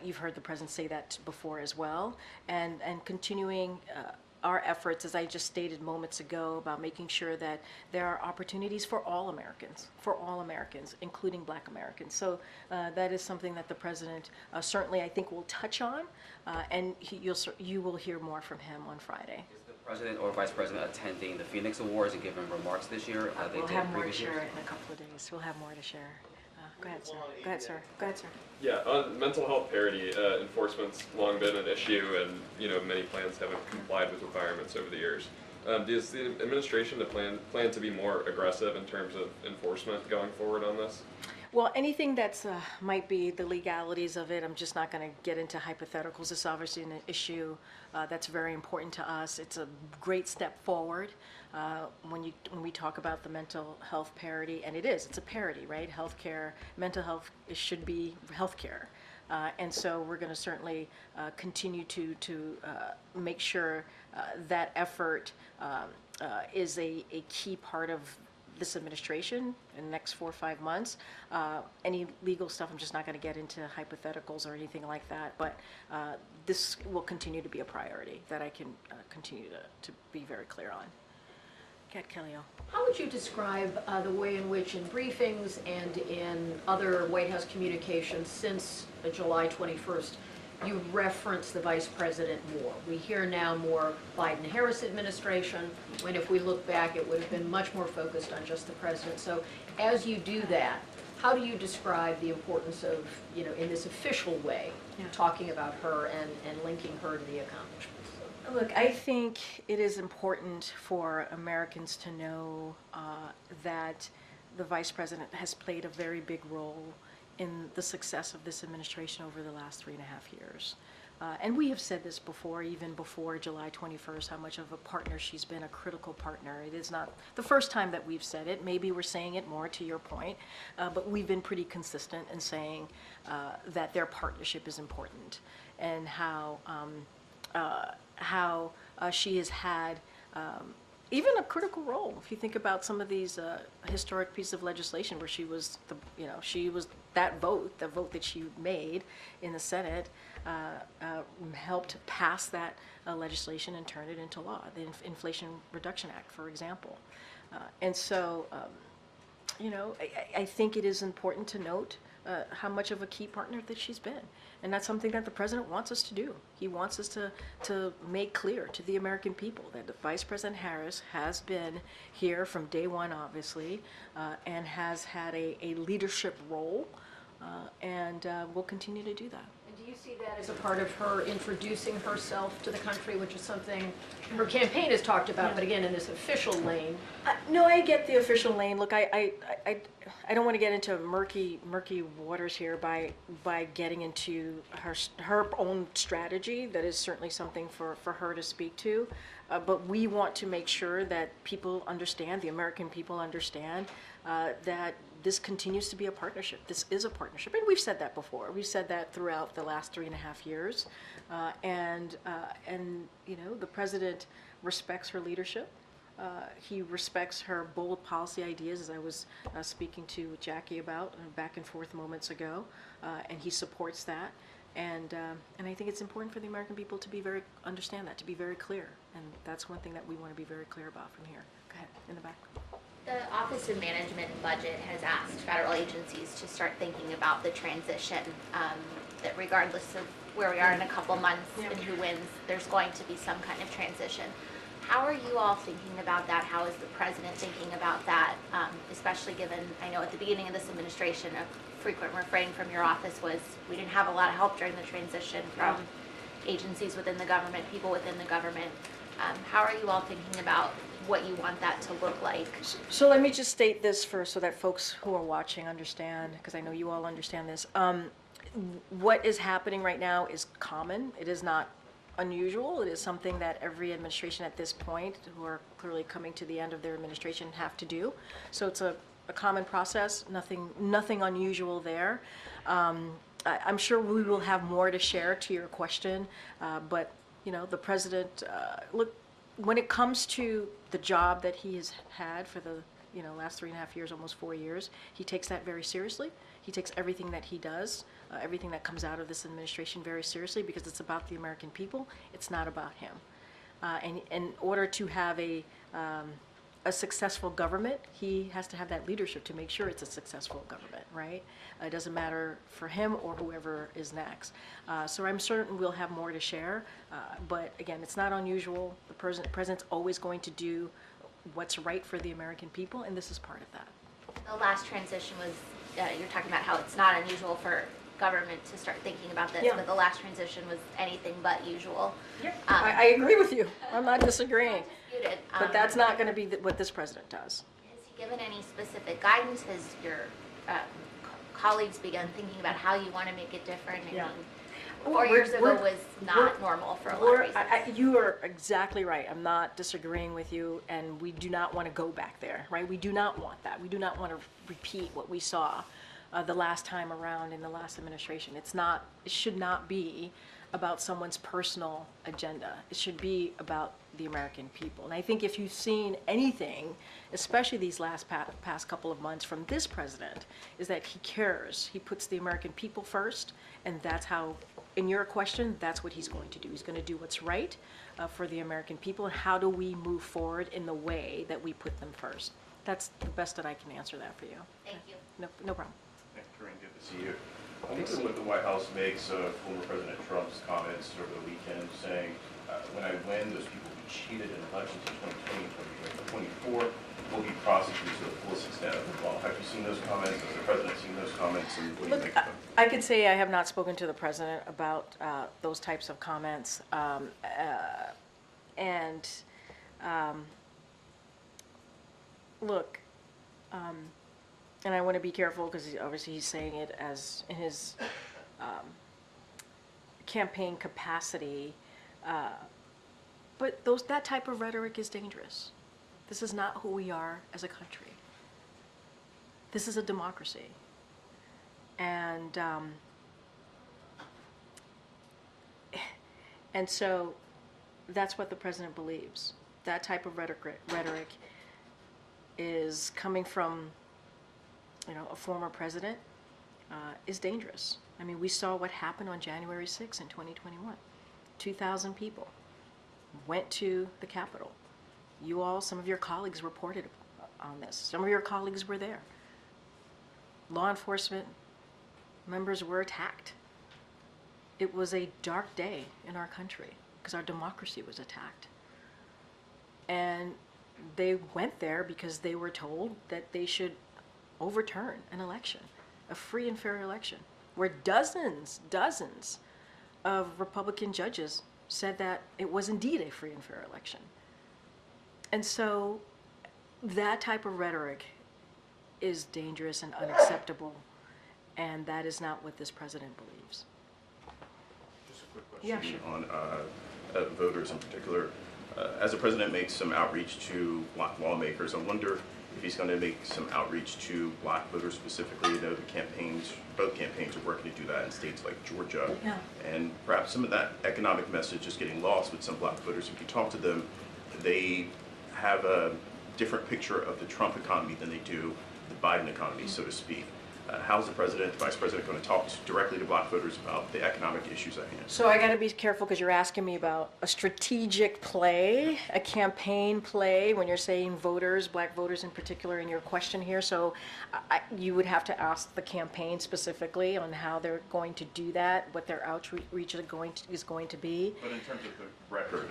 [SPEAKER 5] You've heard the president say that before as well, and continuing our efforts, as I just stated moments ago, about making sure that there are opportunities for all Americans, including Black Americans. So that is something that the president certainly, I think, will touch on, and you will hear more from him on Friday.
[SPEAKER 16] Is the president or vice president attending the Phoenix Awards and giving remarks this year?
[SPEAKER 5] We'll have more to share in a couple of days. We'll have more to share. Go ahead, sir. Go ahead, sir. Go ahead, sir.
[SPEAKER 17] Yeah, on mental health parity, enforcement's long been an issue, and many plans haven't complied with requirements over the years. Does the administration plan to be more aggressive in terms of enforcement going forward on this?
[SPEAKER 5] Well, anything that's might be the legalities of it, I'm just not going to get into hypotheticals. It's obviously an issue that's very important to us. It's a great step forward when we talk about the mental health parity, and it's a parity, right? Healthcare, mental health, it should be healthcare. And so we're going to certainly continue to make sure that effort is a key part of this administration in the next 4 or 5 months. Any legal stuff, I'm just not going to get into hypotheticals or anything like that, but this will continue to be a priority that I can continue to be very clear on. Kat Kellyo.
[SPEAKER 10] How would you describe the way in which in briefings and in other White House communications since July 21st, you reference the vice president more? We hear now more Biden-Harris administration, when if we look back, it would have been much more focused on just the president. So as you do that, how do you describe the importance of, in this official way, talking about her and linking her to the accomplishments?
[SPEAKER 5] Look, I think it is important for Americans to know that the vice president has played a very big role in the success of this administration over the last 3.5 years. And we have said this before, even before July 21st, how much of a partner she's been, a critical partner. It is not the first time that we've said it. Maybe we're saying it more, to your point, but we've been pretty consistent in saying that their partnership is important, and how she has had even a critical role. If you think about some of these historic pieces of legislation where she was that vote, the vote that she made in the Senate, helped pass that legislation and turn it into law, the Inflation Reduction Act, for example. And so, I think it is important to note how much of a key partner that she's been. And that's something that the president wants us to do. He wants us to make clear to the American people that the Vice President Harris has been here from day one, obviously, and has had a leadership role, and will continue to do that.
[SPEAKER 10] And do you see that as a part of her introducing herself to the country, which is something her campaign has talked about, but again, in this official lane?
[SPEAKER 5] No, I get the official lane. Look, I don't want to get into murky waters here by getting into her own strategy. That is certainly something for her to speak to. But we want to make sure that people understand, the American people understand, that this continues to be a partnership. This is a partnership, and we've said that before. We've said that throughout the last 3.5 years, and the president respects her leadership. He respects her bold policy ideas, as I was speaking to Jackie about back and forth moments ago, and he supports that. And I think it's important for the American people to understand that, to be very clear. And that's one thing that we want to be very clear about from here. Go ahead, in the back.
[SPEAKER 18] The Office of Management and Budget has asked federal agencies to start thinking about the transition, that regardless of where we are in a couple months and who wins, there's going to be some kind of transition. How are you all thinking about that? How is the president thinking about that? Especially given, I know at the beginning of this administration, a frequent refrain from your office was, we didn't have a lot of help during the transition from agencies within the government, people within the government. How are you all thinking about what you want that to look like?
[SPEAKER 5] So let me just state this first so that folks who are watching understand, because I know you all understand this. What is happening right now is common. It is not unusual. It is something that every administration at this point, who are clearly coming to the end of their administration, have to do. So it's a common process, nothing unusual there. I'm sure we will have more to share to your question, but the president, look, when it comes to the job that he has had for the last 3.5 years, almost 4 years, he takes that very seriously. He takes everything that he does, everything that comes out of this administration very seriously, because it's about the American people. It's not about him. And in order to have a successful government, he has to have that leadership to make sure it's a successful government, right? It doesn't matter for him or whoever is next. So I'm certain we'll have more to share. But again, it's not unusual. The president's always going to do what's right for the American people, and this is part of that.
[SPEAKER 18] The last transition was, you're talking about how it's not unusual for government to start thinking about this,
[SPEAKER 5] Yeah.
[SPEAKER 18] but the last transition was anything but usual.
[SPEAKER 5] I agree with you. I'm not disagreeing.
[SPEAKER 18] Disputed.
[SPEAKER 5] But that's not going to be what this president does.
[SPEAKER 18] Has he given any specific guidance? Has your colleagues begun thinking about how you want to make it different? I
[SPEAKER 5] Yeah.
[SPEAKER 18] mean, 4 years ago was not normal for a lot of reasons.
[SPEAKER 5] You are exactly right. I'm not disagreeing with you, and we do not want to go back there, right? We do not want that. We do not want to repeat what we saw the last time around in the last administration. It should not be about someone's personal agenda. It should be about the American people. And I think if you've seen anything, especially these last past couple of months from this president, is that he cares. He puts the American people first, and that's how, in your question, that's what he's going to do. He's going to do what's right for the American people, and how do we move forward in the way that we put them first. That's the best that I can answer that for you.
[SPEAKER 18] Thank you.
[SPEAKER 5] No problem.
[SPEAKER 19] Thanks, Karine. Good to see you. I wonder what the White House makes of former President Trump's comments over the weekend saying, when I win, those people who cheated in elections in 2020 and 2024 will be prosecuted to the fullest extent of the law. Have you seen those comments? Has the President seen those comments? And what do you think of them?
[SPEAKER 5] I could say I have not spoken to the president about those types of comments. Look, and I want to be careful because obviously he's saying it as in his campaign capacity, but that type of rhetoric is dangerous. This is not who we are as a country. This is a democracy. And so that's what the president believes. That type of rhetoric is coming from, a former president, is dangerous. I mean, we saw what happened on January 6th in 2021. 2,000 people went to the Capitol. You all, some of your colleagues reported on this. Some of your colleagues were there. Law enforcement members were attacked. It was a dark day in our country because our democracy was attacked. And they went there because they were told that they should overturn an election, a free and fair election, where dozens of Republican judges said that it was indeed a free and fair election. And so that type of rhetoric is dangerous and unacceptable, and that is not what this president believes.
[SPEAKER 19] Just a quick question
[SPEAKER 5] Yeah, sure.
[SPEAKER 19] on voters in particular. As the president makes some outreach to black lawmakers, I wonder if he's going to make some outreach to black voters specifically. You know, both campaigns are working to do that in states like Georgia.
[SPEAKER 5] Yeah.
[SPEAKER 19] And perhaps some of that economic message is getting lost with some black voters. If you talk to them, they have a different picture of the Trump economy than they do the Biden economy, so to speak. How's the president, the vice president going to talk directly to black voters about the economic issues at hand?
[SPEAKER 5] So I got to be careful because you're asking me about a strategic play, a campaign play, when you're saying voters, black voters in particular, in your question here. So you would have to ask the campaign specifically on how they're going to do that, what their outreach is going to be.
[SPEAKER 19] But in terms of the record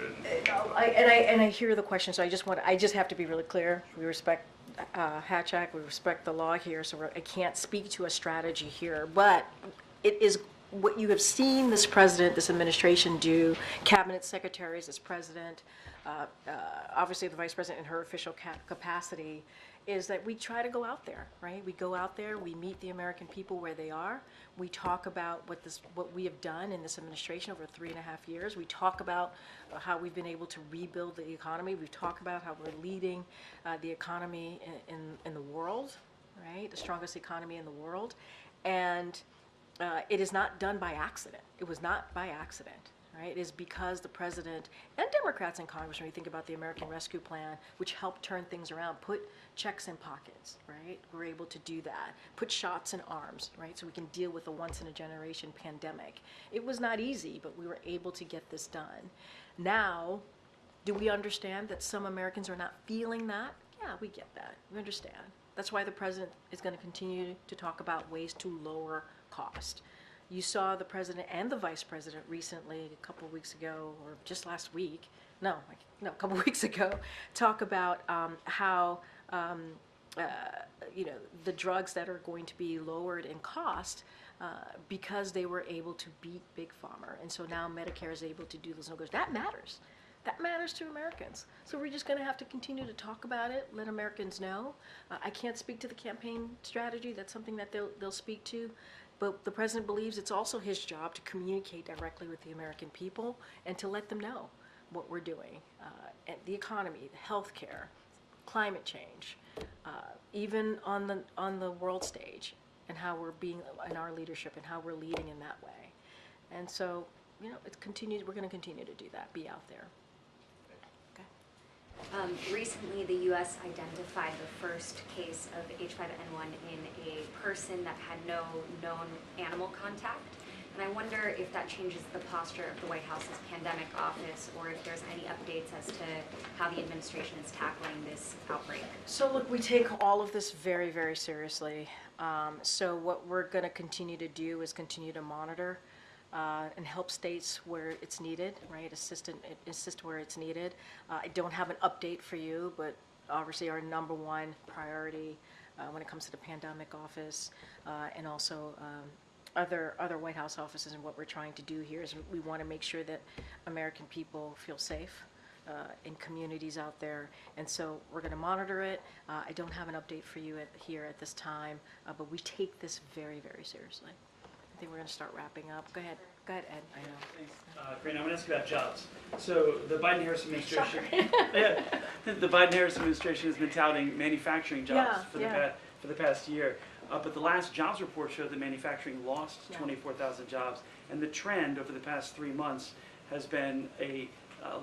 [SPEAKER 5] And I hear the question, so I just have to be really clear. We respect Hatch Act, we respect the law here, so I can't speak to a strategy here, but it is what you have seen this president, this administration do, cabinet secretaries, this president, obviously the vice president in her official capacity, is that we try to go out there, right? We go out there, we meet the American people where they are. We talk about what we have done in this administration over 3.5 years. We talk about how we've been able to rebuild the economy. We talk about how we're leading the economy in the world, right? The strongest economy in the world. And it is not done by accident. It was not by accident. Right? It is because the president and Democrats in Congress, when you think about the American Rescue Plan, which helped turn things around, put checks in pockets, right? We're able to do that. Put shots in arms, right? So we can deal with a once-in-a-generation pandemic. It was not easy, but we were able to get this done. Now, do we understand that some Americans are not feeling that? Yeah, we get that. We understand. That's why the president is going to continue to talk about ways to lower cost. You saw the president and the vice president recently, a couple of weeks ago, or just last week, a couple of weeks ago, talk about how the drugs that are going to be lowered in cost because they were able to beat Big Pharma. And so now Medicare is able to do those negotiations. That matters. That matters to Americans. So we're just going to have to continue to talk about it, let Americans know. I can't speak to the campaign strategy. That's something that they'll speak to. But the president believes it's also his job to communicate directly with the American people and to let them know what we're doing. And the economy, the healthcare, climate change, even on the world stage, and how we're being in our leadership and how we're leading in that way. And so, you know, we're going to continue to do that, be out there.
[SPEAKER 20] Recently, the U.S. identified the first case of H5N1 in a person that had no known animal contact. And I wonder if that changes the posture of the White House's pandemic office, or if there's any updates as to how the administration is tackling this outbreak.
[SPEAKER 5] So look, we take all of this very, very seriously. So what we're going to continue to do is continue to monitor and help states where it's needed, right? Assist where it's needed. I don't have an update for you, but obviously our number one priority when it comes to the pandemic office and also other White House offices, and what we're trying to do here is we want to make sure that American people feel safe in communities out there, and so we're going to monitor it. I don't have an update for you here at this time, but we take this very, very seriously. I think we're going to start wrapping up. Go ahead, Ed. I know.
[SPEAKER 21] Thanks. Karine, I'm going to ask you about jobs. So the Biden-Harris administration, the Biden-Harris administration has been touting manufacturing jobs for the past year. But the last jobs report showed that manufacturing lost 24,000 jobs, and the trend over the past 3 months has been a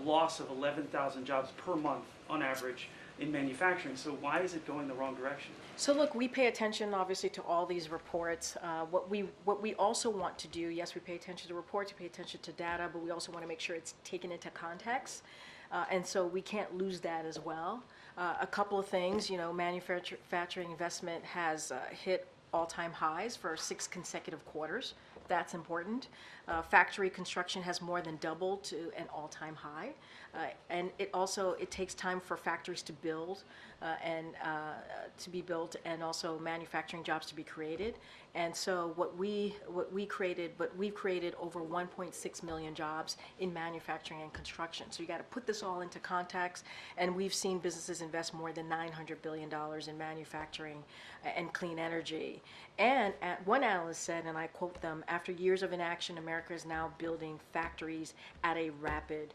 [SPEAKER 21] loss of 11,000 jobs per month on average in manufacturing. So why is it going the wrong direction?
[SPEAKER 5] So look, we pay attention obviously to all these reports. What we also want to do, yes, we pay attention to reports, we pay attention to data, but we also want to make sure it's taken into context. And so we can't lose that as well. A couple of things, you know, manufacturing investment has hit all-time highs for 6 consecutive quarters. That's important. Factory construction has more than doubled to an all-time high. And it takes time for factories to build and to be built, and also manufacturing jobs to be created. And so we've created over 1.6 million jobs in manufacturing and construction. So you got to put this all into context. And we've seen businesses invest more than $900 billion in manufacturing and clean energy. And one analyst said, and I quote them, after years of inaction, America is now building factories at a rapid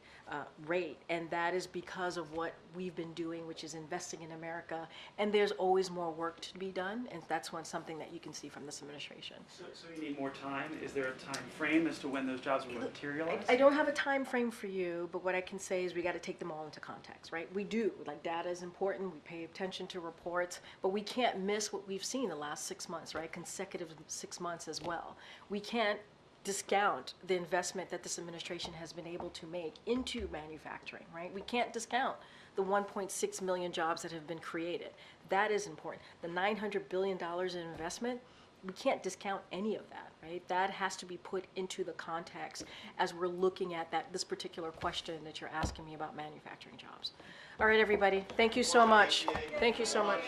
[SPEAKER 5] rate. And that is because of what we've been doing, which is investing in America. And there's always more work to be done. And that's something that you can see from this administration.
[SPEAKER 21] So you need more time? Is there a time frame as to when those jobs will materialize?
[SPEAKER 5] I don't have a time frame for you, but what I can say is we got to take them all into context, right? We do. Like, data is important. We pay attention to reports, but we can't miss what we've seen the last 6 months, right? Consecutive 6 months as well. We can't discount the investment that this administration has been able to make into manufacturing, right? We can't discount the 1.6 million jobs that have been created. That is important. The $900 billion in investment, we can't discount any of that, right? That has to be put into the context as we're looking at this particular question that you're asking me about manufacturing jobs. All right, everybody. Thank you so much. Thank you so much.